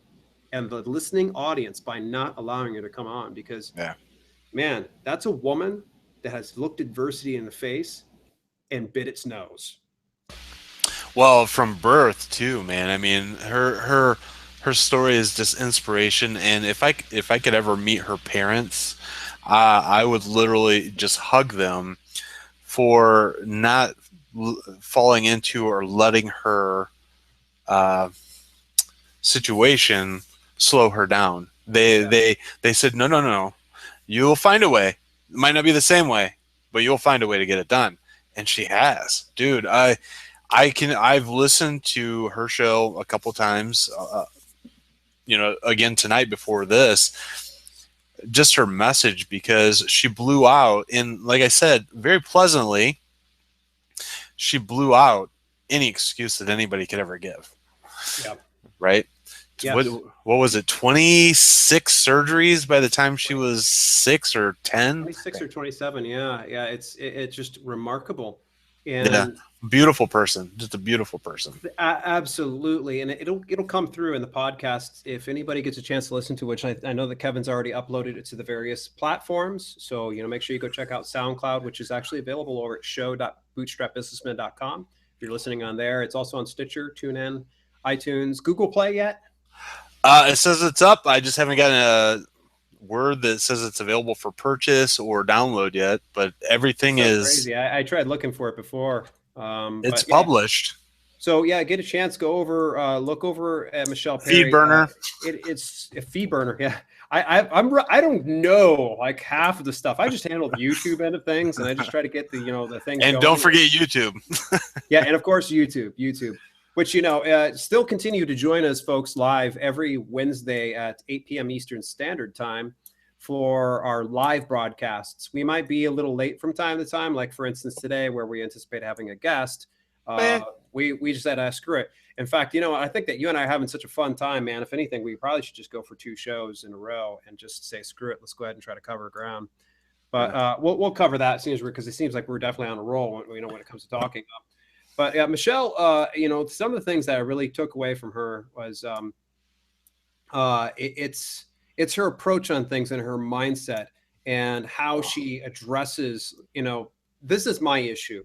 and the listening audience by not allowing her to come on, because man, that's a woman that has looked adversity in the face and bit its nose. Well, from birth too, man. I mean, her story is just inspiration. And if I could ever meet her parents, I would literally just hug them for not falling into or letting her situation slow her down. They said, no, you'll find a way. It might not be the same way, but you'll find a way to get it done. And she has, dude. I've listened to her show a couple times, again tonight before this, just her message, because she blew out, and like I said, very pleasantly, she blew out any excuse that anybody could ever give. Yep. Right? Yes. What was it? 26 surgeries by the time she was 6 or 10? 26 or 27. Yeah. It's just remarkable. And beautiful person, just a beautiful person. Absolutely. And it'll come through in the podcast if anybody gets a chance to listen to, which I know that Kevin's already uploaded it to the various platforms. So, make sure you go check out SoundCloud, which is actually available over at show.bootstrapbusinessmen.com. If you're listening on there, it's also on Stitcher, TuneIn, iTunes, Google Play yet? It says it's up. I just haven't gotten a word that says it's available for purchase or download yet, but everything is crazy. I tried looking for it before. It's published. So get a chance, go over, look over at Michelle Perry. Feed burner. It's a feed burner. Yeah. I don't know like half of the stuff. I just handle the YouTube end of things, and I just try to get the things. And going. Don't forget YouTube. Yeah, and of course YouTube, which still continue to join us, folks, live every Wednesday at 8 p.m. Eastern Standard Time for our live broadcasts. We might be a little late from time to time, like for instance today, where we anticipate having a guest. We just said, screw it. In fact, I think that you and I are having such a fun time, man. If anything, we probably should just go for 2 shows in a row and just say, screw it. Let's go ahead and try to cover ground. But we'll cover that as soon as because it seems like we're definitely on a roll when it comes to talking. But yeah, Michelle, some of the things that I really took away from her was it's her approach on things and her mindset and how she addresses, this is my issue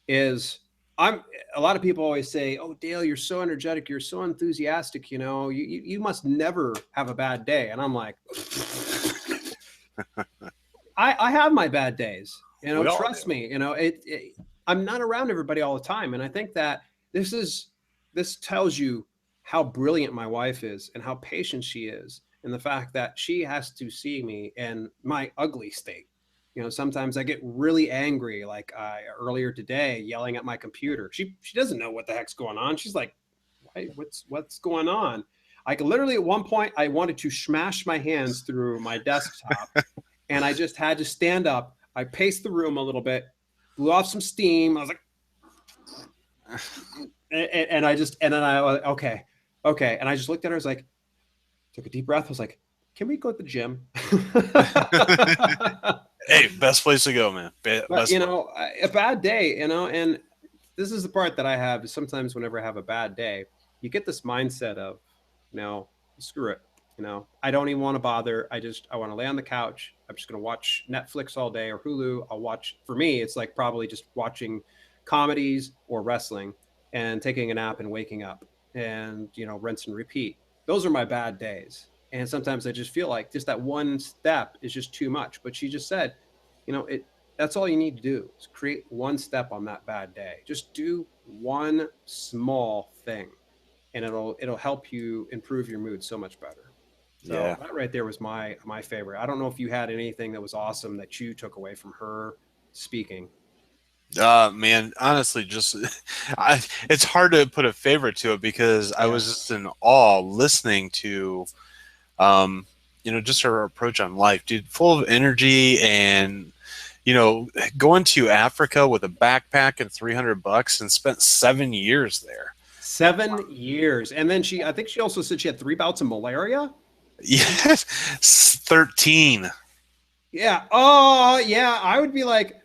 is a lot of people always say, oh, Dale, you're so energetic. You're so enthusiastic. You must never have a bad day. And I'm like, I have my bad days, trust me, I'm not around everybody all the time. And I think that this tells you how brilliant my wife is and how patient she is. And the fact that she has to see me in my ugly state. Sometimes I get really angry, like earlier today, yelling at my computer. She doesn't know what the heck's going on. She's like, what's going on? Literally at one point, I wanted to smash my hands through my desktop, and I just had to stand up. I paced the room a little bit, blew off some steam. I was like, and then I was okay. And I just looked at her. I was like, took a deep breath. I was like, can we go to the gym? Hey, best place to go, man. A bad day, and this is the part that I have is sometimes whenever I have a bad day, you get this mindset of, screw it. I don't even want to bother. I want to lay on the couch. I'm just going to watch Netflix all day or Hulu. For me, it's like probably just watching comedies or wrestling, and taking a nap and waking up, and rinse and repeat. Those are my bad days. And sometimes I just feel like just that one step is just too much. But she just said, it that's all you need to do is create one step on that bad day. Just do one small thing, and it'll help you improve your mood so much better. So that right there was my favorite. I don't know if you had anything that was awesome that you took away from her speaking. Man, honestly, just it's hard to put a favorite to it because I was just in awe listening to, just her approach on life, dude, full of energy and, going to Africa with a backpack and $300 and spent 7 years there. 7 years. And then I think she also said she had 3 bouts of malaria. Yes. 13. Yeah. Oh yeah. I would be like,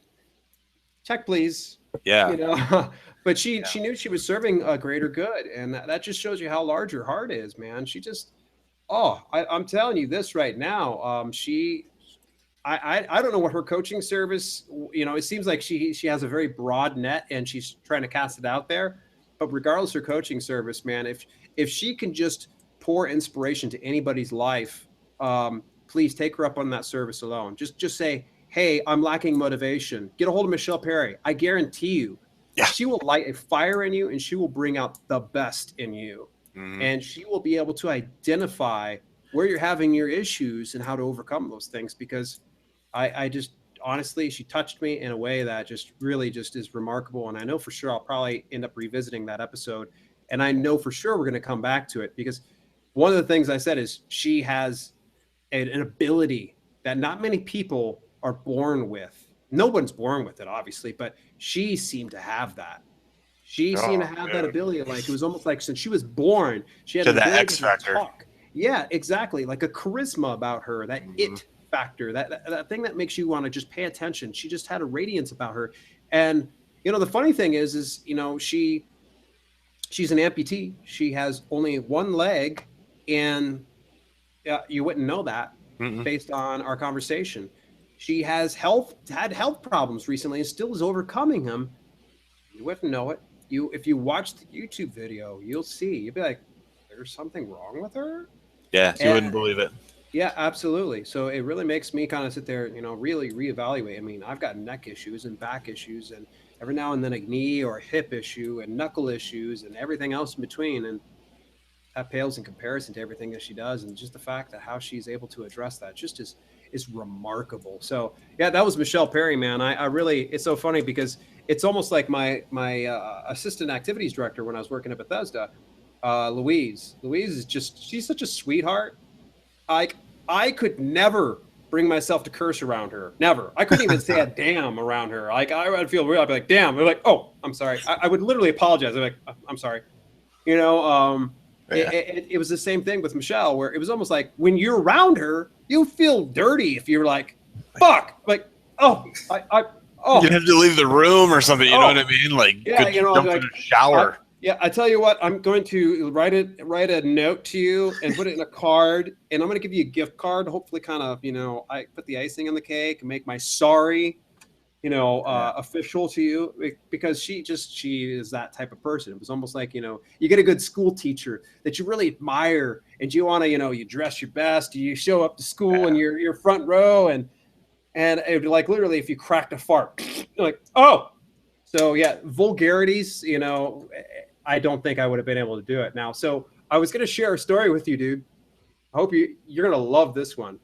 check, please. Yeah. But she knew she was serving a greater good. And that just shows you how large her heart is, man. She just, I'm telling you this right now. I don't know what her coaching service, it seems like she has a very broad net and she's trying to cast it out there. But regardless of her coaching service, man, if she can just pour inspiration to anybody's life, please take her up on that service alone. Just say, hey, I'm lacking motivation. Get a hold of Michelle Perry. I guarantee you, she will light a fire in you and she will bring out the best in you. Mm-hmm. And she will be able to identify where you're having your issues and how to overcome those things. Because I just, honestly, she touched me in a way that just really just is remarkable. And I know for sure I'll probably end up revisiting that episode. And I know for sure we're going to come back to it because one of the things I said is she has an ability that not many people are born with. No one's born with it, obviously, but she seemed to have that. She seemed to have that ability. Like it was almost like since she was born, she had an ability X factor. to talk. Yeah, exactly. Like a charisma about her, that it factor, that thing that makes you want to just pay attention. She just had a radiance about her. And, the funny thing is she's an amputee. She has only one leg, and you wouldn't know that based on our conversation. She had health problems recently and still is overcoming them. You wouldn't know it. If you watch the YouTube video, you'll see. You'll be like, there's something wrong with her? Yeah, you wouldn't believe it. Yeah, absolutely. So it really makes me kind of sit there, really reevaluate. I mean, I've got neck issues and back issues and every now and then a knee or a hip issue and knuckle issues and everything else in between. And that pales in comparison to everything that she does. And just the fact that how she's able to address that just is remarkable. So yeah, that was Michelle Perry, man. I really, it's so funny because it's almost like my assistant activities director when I was working at Bethesda, Louise is she's such a sweetheart. I could never bring myself to curse around her. Never. I couldn't even say a damn around her. Like I would feel real. I'd be like, damn. They're like, oh, I'm sorry. I would literally apologize. I'm like, I'm sorry. It was the same thing with Michelle, where it was almost like when you're around her, you feel dirty if you're like, fuck, like, oh. You have to leave the room or something. You know what I mean? Like, jump in a shower. I tell you what, I'm going to write a note to you and put it in a card, and I'm going to give you a gift card. Hopefully, kind of, I put the icing on the cake and make my sorry, official to you, because she is that type of person. It was almost like, you get a good school teacher that you really admire, and you want to, you dress your best, you show up to school and you're front row, and it would be like literally if you cracked a fart, you're like, oh. So yeah, vulgarities, I don't think I would have been able to do it now. So I was going to share a story with you, dude. I hope you're going to love this one.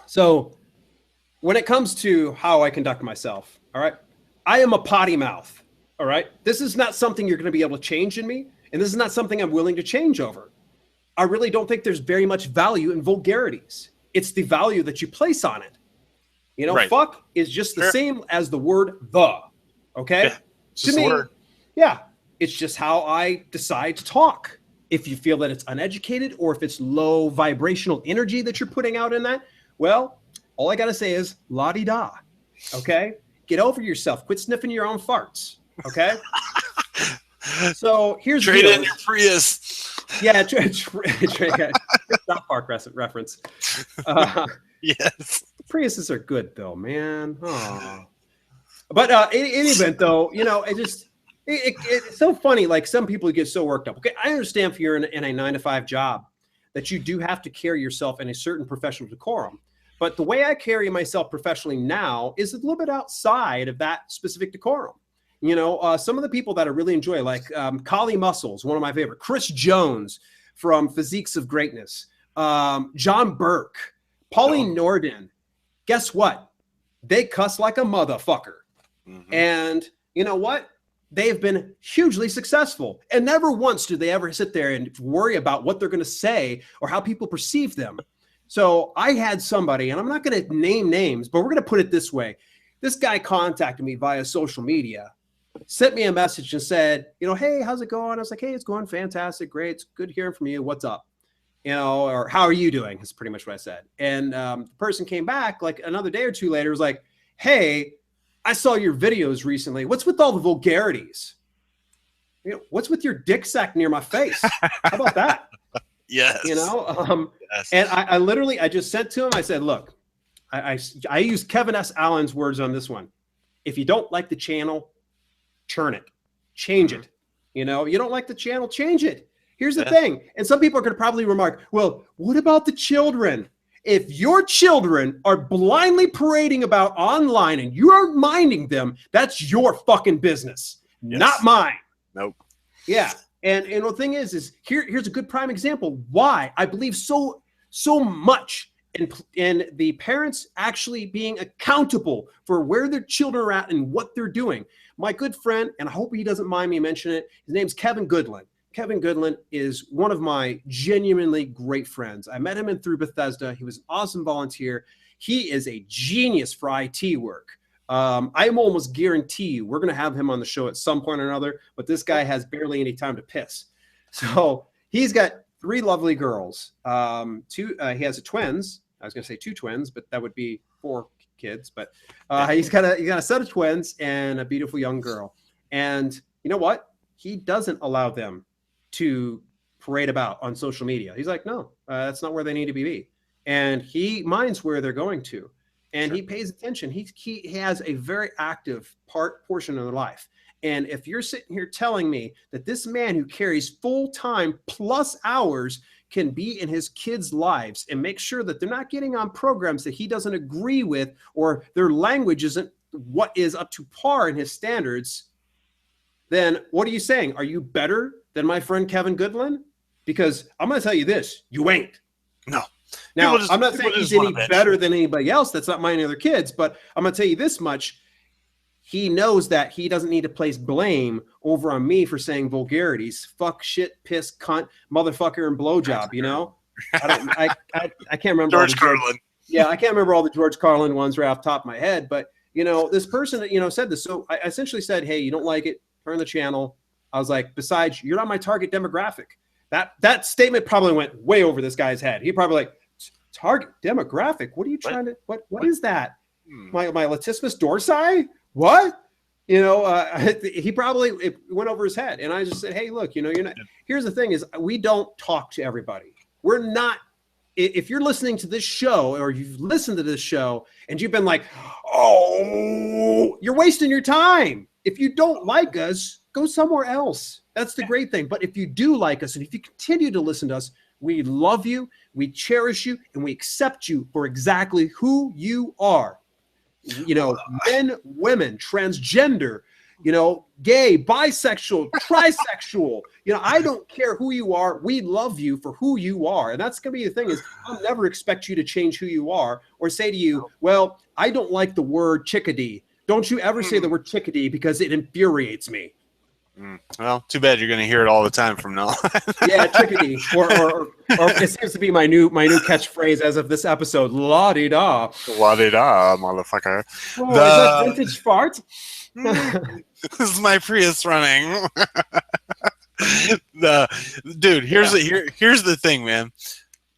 So when it comes to how I conduct myself, all right, I am a potty mouth. All right. This is not something you're going to be able to change in me. And this is not something I'm willing to change over. I really don't think there's very much value in vulgarities. It's the value that you place on it. Right. Fuck is just the same as the word the. Okay. Yeah, to me, word. Yeah. It's just how I decide to talk. If you feel that it's uneducated or if it's low vibrational energy that you're putting out in that, well, all I got to say is la-di-da. Okay? Get over yourself. Quit sniffing your own farts. Okay? So here's trade in your Prius. Yeah, trade South Park reference. Yes. Priuses are good though, man. Oh. But in any event, though, you know, it's so funny. Like some people get so worked up. Okay, I understand if you're in a 9-to-5 job that you do have to carry yourself in a certain professional decorum. But the way I carry myself professionally now is a little bit outside of that specific decorum. You know, some of the people that I really enjoy, like Kali Muscles, one of my favorite, Chris Jones from Physiques of Greatness, John Burke, Pauline Norden. Guess what? They cuss like a motherfucker. Mm-hmm. And you know what? They've been hugely successful. And never once do they ever sit there and worry about what they're going to say or how people perceive them. So I had somebody, and I'm not going to name names, but we're going to put it this way. This guy contacted me via social media, sent me a message and said, you know, hey, how's it going? I was like, hey, it's going fantastic. Great. It's good hearing from you. What's up? You know, or how are you doing? Is pretty much what I said. And the person came back like another day or two later, was like, hey, I saw your videos recently. What's with all the vulgarities? You know, what's with your dick sack near my face? How about that? Yes. You know, yes. And I just sent to him. I said, look, I used Kevin S. Allen's words on this one. If you don't like the channel, turn it, change it. You know, you don't like the channel, change it. Here's the thing. And some people are going to probably remark, well, what about the children? If your children are blindly parading about online and you aren't minding them, that's your fucking business, not mine. Nope. Yeah. And the thing is here's a good prime example why I believe so much in the parents actually being accountable for where their children are at and what they're doing. My good friend, and I hope he doesn't mind me mentioning it, his name's Kevin Goodland. Kevin Goodland is one of my genuinely great friends. I met him through Bethesda. He was an awesome volunteer. He is a genius for IT work. I'm almost guarantee you we're going to have him on the show at some point or another, but this guy has barely any time to piss. So he's got 3 lovely girls. He has twins. I was going to say 2 twins, but that would be 4 kids. But he's got a set of twins and a beautiful young girl. And you know what? He doesn't allow them to parade about on social media. He's like, no, that's not where they need to be. And he minds where they're going to. And he pays attention. He has a very active portion of their life. And if you're sitting here telling me that this man who carries full-time plus hours can be in his kids' lives and make sure that they're not getting on programs that he doesn't agree with or their language isn't what is up to par in his standards, then what are you saying? Are you better than my friend Kevin Goodland? Because I'm going to tell you this, you ain't. No. Now, I'm not saying he's any better than anybody else. That's not my other kids. But I'm going to tell you this much. He knows that he doesn't need to place blame over on me for saying vulgarities. Fuck, shit, piss, cunt, motherfucker, and blowjob, you know? I can't remember. George Carlin. Yeah, I can't remember all the George Carlin ones right off the top of my head. But, you know, this person that, you know, said this. So I essentially said, hey, you don't like it, turn the channel. I was like, besides, you're not my target demographic. That statement probably went way over this guy's head. He probably like, target demographic? What are you trying to, what is that? My latissimus dorsi? What? You know, he probably, it went over his head. And I just said, hey, look, you know, you're not, here's the thing is we don't talk to everybody. We're not, if you're listening to this show or you've listened to this show and you've been like, oh, you're wasting your time. If you don't like us, go somewhere else. That's the great thing. But if you do like us and if you continue to listen to us, we love you, we cherish you, and we accept you for exactly who you are. You know, men, women, transgender, you know, gay, bisexual, trisexual. You know, I don't care who you are. We love you for who you are. And that's going to be the thing is I'll never expect you to change who you are or say to you, well, I don't like the word chickadee. Don't you ever say the word chickadee because it infuriates me. Well, too bad you're going to hear it all the time from now on. Yeah, chickadee, or it seems to be my new catchphrase as of this episode. La di da, motherfucker. Oh, is that vintage fart? This is my Prius running. Dude, here's the thing, man.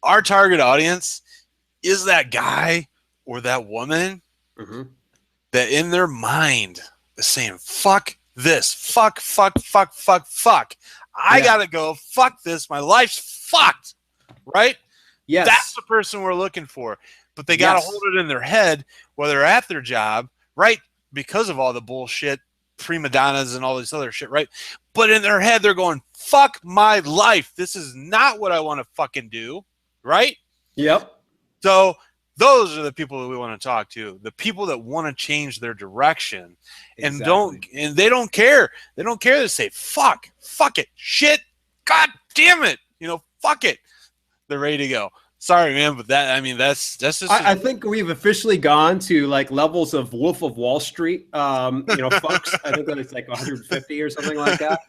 Our target audience is that guy or that woman that in their mind is saying, fuck this, fuck. I gotta go. Fuck this. My life's fucked. Right? Yes. That's the person we're looking for. But they gotta hold it in their head while they're at their job, right? because of all the bullshit, prima donnas and all this other shit, right? But in their head, they're going, fuck my life. This is not what I want to fucking do, right? Yep. So those are the people that we want to talk to, the people that want to change their direction and they don't care. They don't care to say, fuck it, shit, God damn it, fuck it. They're ready to go. Sorry, man, but that's just. I think we've officially gone to like levels of Wolf of Wall Street. Folks, I think that it's like 150 or something like that.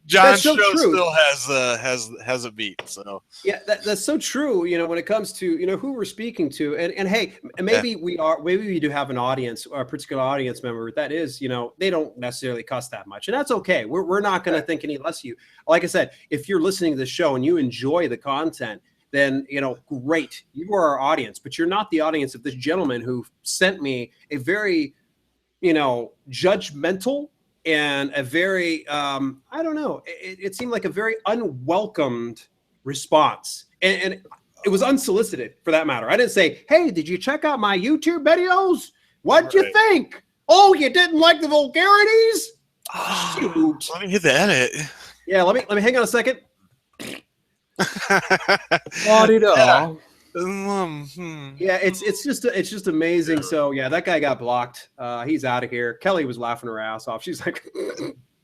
John's show still has a beat. So yeah, that's so true. When it comes to who we're speaking to, and hey, maybe we do have an audience, or a particular audience member that is, they don't necessarily cuss that much, and that's okay. We're not going to think any less of you. Like I said, if you're listening to the show and you enjoy the content, then great, you are our audience. But you're not the audience of this gentleman who sent me a very, judgmental. And a very, I don't know, it seemed like a very unwelcomed response. And it was unsolicited, for that matter. I didn't say, hey, did you check out my YouTube videos? What'd you think? Oh, you didn't like the vulgarities? Oh, shoot. Let me hit the edit. Yeah, let me hang on a second. Yeah, it's just amazing. So yeah, that guy got blocked. He's out of here. Kelly was laughing her ass off. She's like,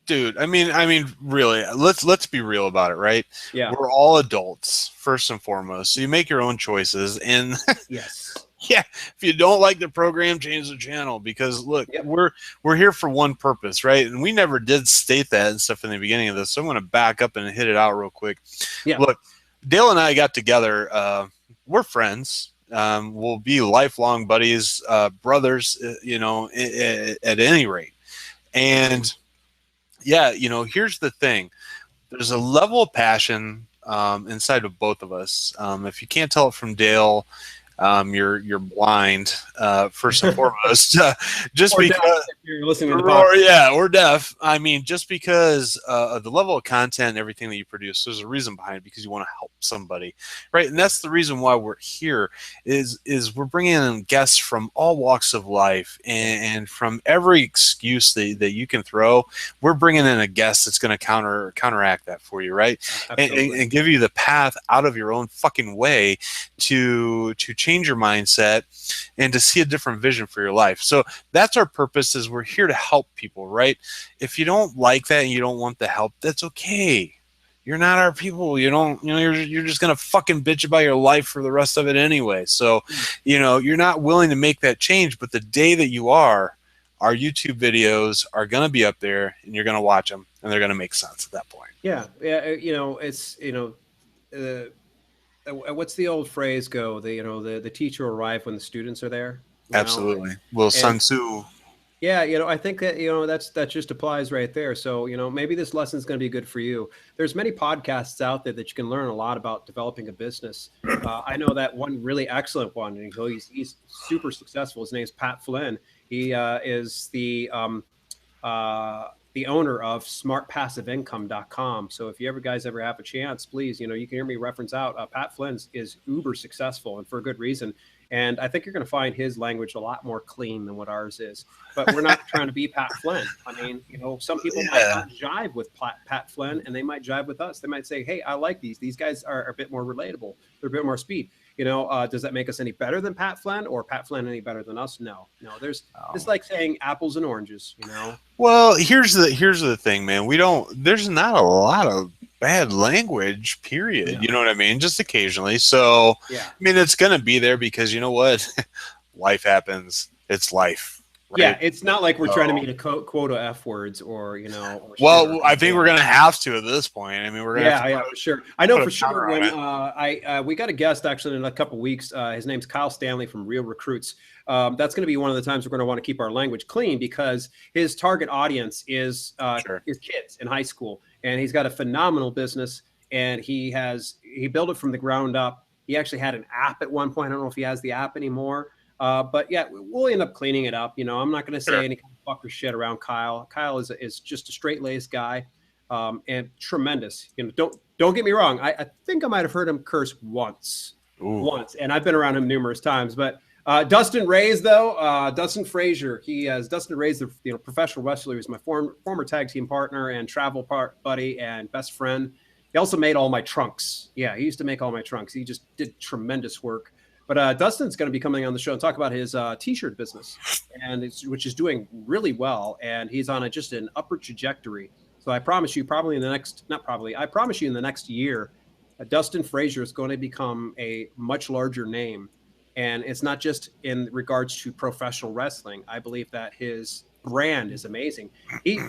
dude, I mean, really, let's be real about it, right? Yeah, we're all adults first and foremost. So you make your own choices, and yes, yeah, if you don't like the program, change the channel, because look, we're here for one purpose, right? And we never did state that and stuff in the beginning of this. So I'm going to back up and hit it out real quick. Yeah, look, Dale and I got together. We're friends. We'll be lifelong buddies, brothers, at any rate. And yeah, here's the thing. There's a level of passion inside of both of us. If you can't tell it from Dale, you're blind, first and foremost. Just or because deaf, if you're listening to the podcast. or deaf. I mean, just because of the level of content and everything that you produce, there's a reason behind it, because you want to help somebody, right? And that's the reason why we're here. Is we're bringing in guests from all walks of life, and from every excuse that you can throw, we're bringing in a guest that's going to counteract that for you, right? And give you the path out of your own fucking way to change your mindset and to see a different vision for your life. So that's our purpose, is we're here to help people, right? If you don't like that and you don't want the help, that's okay. You're not our people. You're just going to fucking bitch about your life for the rest of it anyway. So, you're not willing to make that change, but the day that you are, our YouTube videos are going to be up there, and you're going to watch them, and they're going to make sense at that point. Yeah. It's, what's the old phrase go? The teacher will arrive when the students are there. Absolutely. Well, Sun Tzu. Yeah, I think that that just applies right there. So maybe this lesson is going to be good for you. There's many podcasts out there that you can learn a lot about developing a business. I know that one really excellent one, and he's super successful. His name's Pat Flynn. He is the owner of smartpassiveincome.com. So if you guys ever have a chance, please, you can hear me reference out. Pat Flynn is uber successful, and for a good reason. And I think you're going to find his language a lot more clean than what ours is. But we're not trying to be Pat Flynn. I mean, some people might not jive with Pat Flynn, and they might jive with us. They might say, hey, I like these. These guys are a bit more relatable. They're a bit more speed. Does that make us any better than Pat Flynn, or Pat Flynn any better than us? No. It's like saying apples and oranges, Well, here's the thing, man. There's not a lot of bad language, period. Yeah. You know what I mean? Just occasionally. So, yeah. I mean, it's going to be there, because you know what? Life happens. It's life. Right? Yeah, it's not like we're trying to meet a quota F words or well, I think we're gonna have to at this point. I mean, we're gonna for sure. I know for sure when we got a guest actually in a couple of weeks. His name's Kyle Stanley from Real Recruits. That's going to be one of the times we're going to want to keep our language clean, because his target audience is kids in high school, and he's got a phenomenal business, and he built it from the ground up. He actually had an app at one point. I don't know if he has the app anymore. But yeah, we'll end up cleaning it up. I'm not going to say any kind of fucker shit around Kyle. Kyle is just a straight laced guy, and tremendous. Don't get me wrong. I think I might have heard him curse once, and I've been around him numerous times. But Dustin Ray's though, Dustin Frazier. He has Dustin Ray's the professional wrestler. He's my former tag team partner and travel buddy and best friend. He also made all my trunks. Yeah, he used to make all my trunks. He just did tremendous work. But Dustin's going to be coming on the show and talk about his T-shirt business, which is doing really well, and he's on just an upward trajectory. So I promise you, I promise you in the next year, Dustin Frazier is going to become a much larger name. And it's not just in regards to professional wrestling. I believe that his brand is amazing.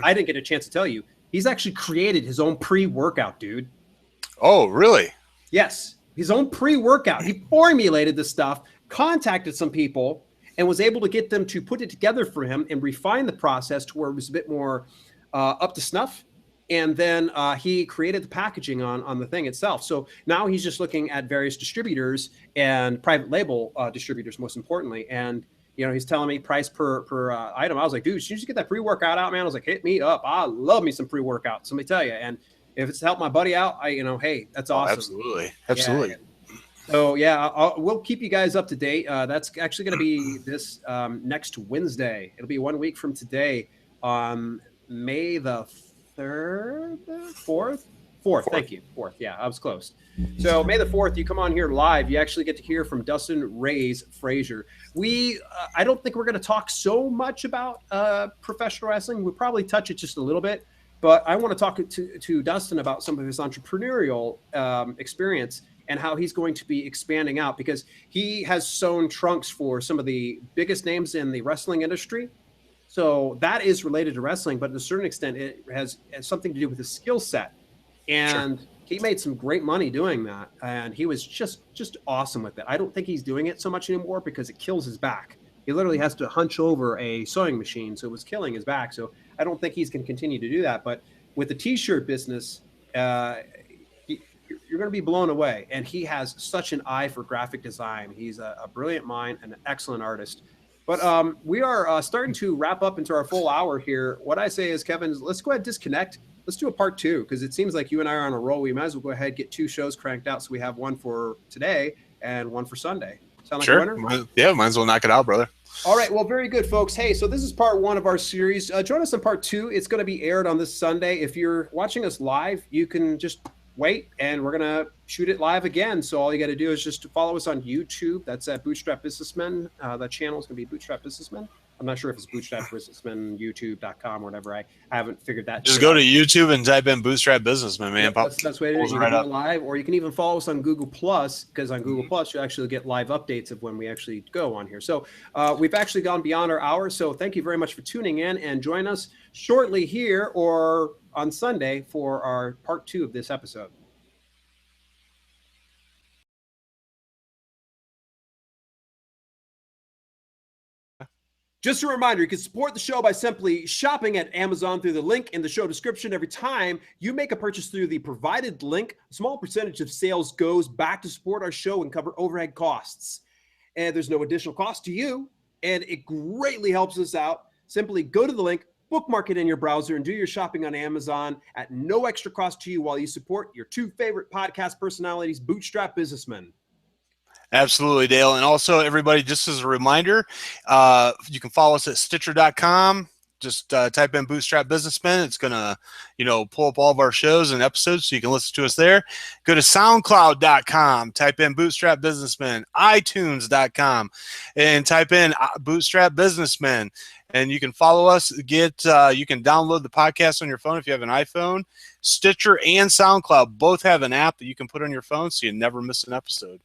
I didn't get a chance to tell you, he's actually created his own pre-workout, dude. Oh, really? Yes. His own pre-workout. He formulated the stuff, contacted some people, and was able to get them to put it together for him and refine the process to where it was a bit more up to snuff. And then he created the packaging on the thing itself. So now he's just looking at various distributors and private label distributors, most importantly. And, he's telling me price per item. I was like, dude, should you just get that pre-workout out, man? I was like, hit me up. I love me some pre-workout. So let me tell you. And if it's to help my buddy out, hey, that's awesome. Absolutely. Yeah. So yeah, we'll keep you guys up to date. That's actually going to be this next Wednesday. It'll be 1 week from today on May the 4th. Thank you. 4th. Yeah, I was close. So May the 4th, you come on here live. You actually get to hear from Dustin Ray's Frazier. I don't think we're going to talk so much about professional wrestling. We'll probably touch it just a little bit. But I want to talk to Dustin about some of his entrepreneurial experience and how he's going to be expanding out, because he has sewn trunks for some of the biggest names in the wrestling industry. So that is related to wrestling, but to a certain extent, it has something to do with his skill set. And he made some great money doing that. And he was just awesome with it. I don't think he's doing it so much anymore because it kills his back. He literally has to hunch over a sewing machine. So it was killing his back. So I don't think he's going to continue to do that. But with the T-shirt business, you're going to be blown away. And he has such an eye for graphic design. He's a brilliant mind and an excellent artist. But we are starting to wrap up into our full hour here. What I say is, Kevin, let's go ahead and disconnect. Let's do a part 2, because it seems like you and I are on a roll. We might as well go ahead and get 2 shows cranked out. So we have one for today and one for Sunday. Sound like a winner? Yeah, might as well knock it out, brother. All right. Well, very good, folks. Hey, so this is part 1 of our series. Join us in part 2. It's going to be aired on this Sunday. If you're watching us live, you can just wait, and we're going to shoot it live again. So all you got to do is just follow us on YouTube. That's at Bootstrap Businessmen. That channel is going to be Bootstrap Businessmen. I'm not sure if it's Bootstrap Businessmen, YouTube.com or whatever. I haven't figured that. Just go to YouTube and type in Bootstrap Businessmen, man. Yeah, that's the best way to do it. You can go live, or you can even follow us on Google Plus, because on Google Plus, you actually get live updates of when we actually go on here. So we've actually gone beyond our hour. So thank you very much for tuning in, and join us shortly here or on Sunday for our part 2 of this episode. Just a reminder, you can support the show by simply shopping at Amazon through the link in the show description. Every time you make a purchase through the provided link, a small percentage of sales goes back to support our show and cover overhead costs. And there's no additional cost to you, and it greatly helps us out. Simply go to the link, bookmark it in your browser, and do your shopping on Amazon at no extra cost to you while you support your 2 favorite podcast personalities, Bootstrap Businessmen. Absolutely, Dale. And also, everybody, just as a reminder, you can follow us at Stitcher.com. Just type in Bootstrap Businessmen. It's going to, pull up all of our shows and episodes so you can listen to us there. Go to SoundCloud.com. Type in Bootstrap Businessmen. iTunes.com. And type in Bootstrap Businessmen. And you can follow us. You can download the podcast on your phone if you have an iPhone. Stitcher and SoundCloud both have an app that you can put on your phone so you never miss an episode.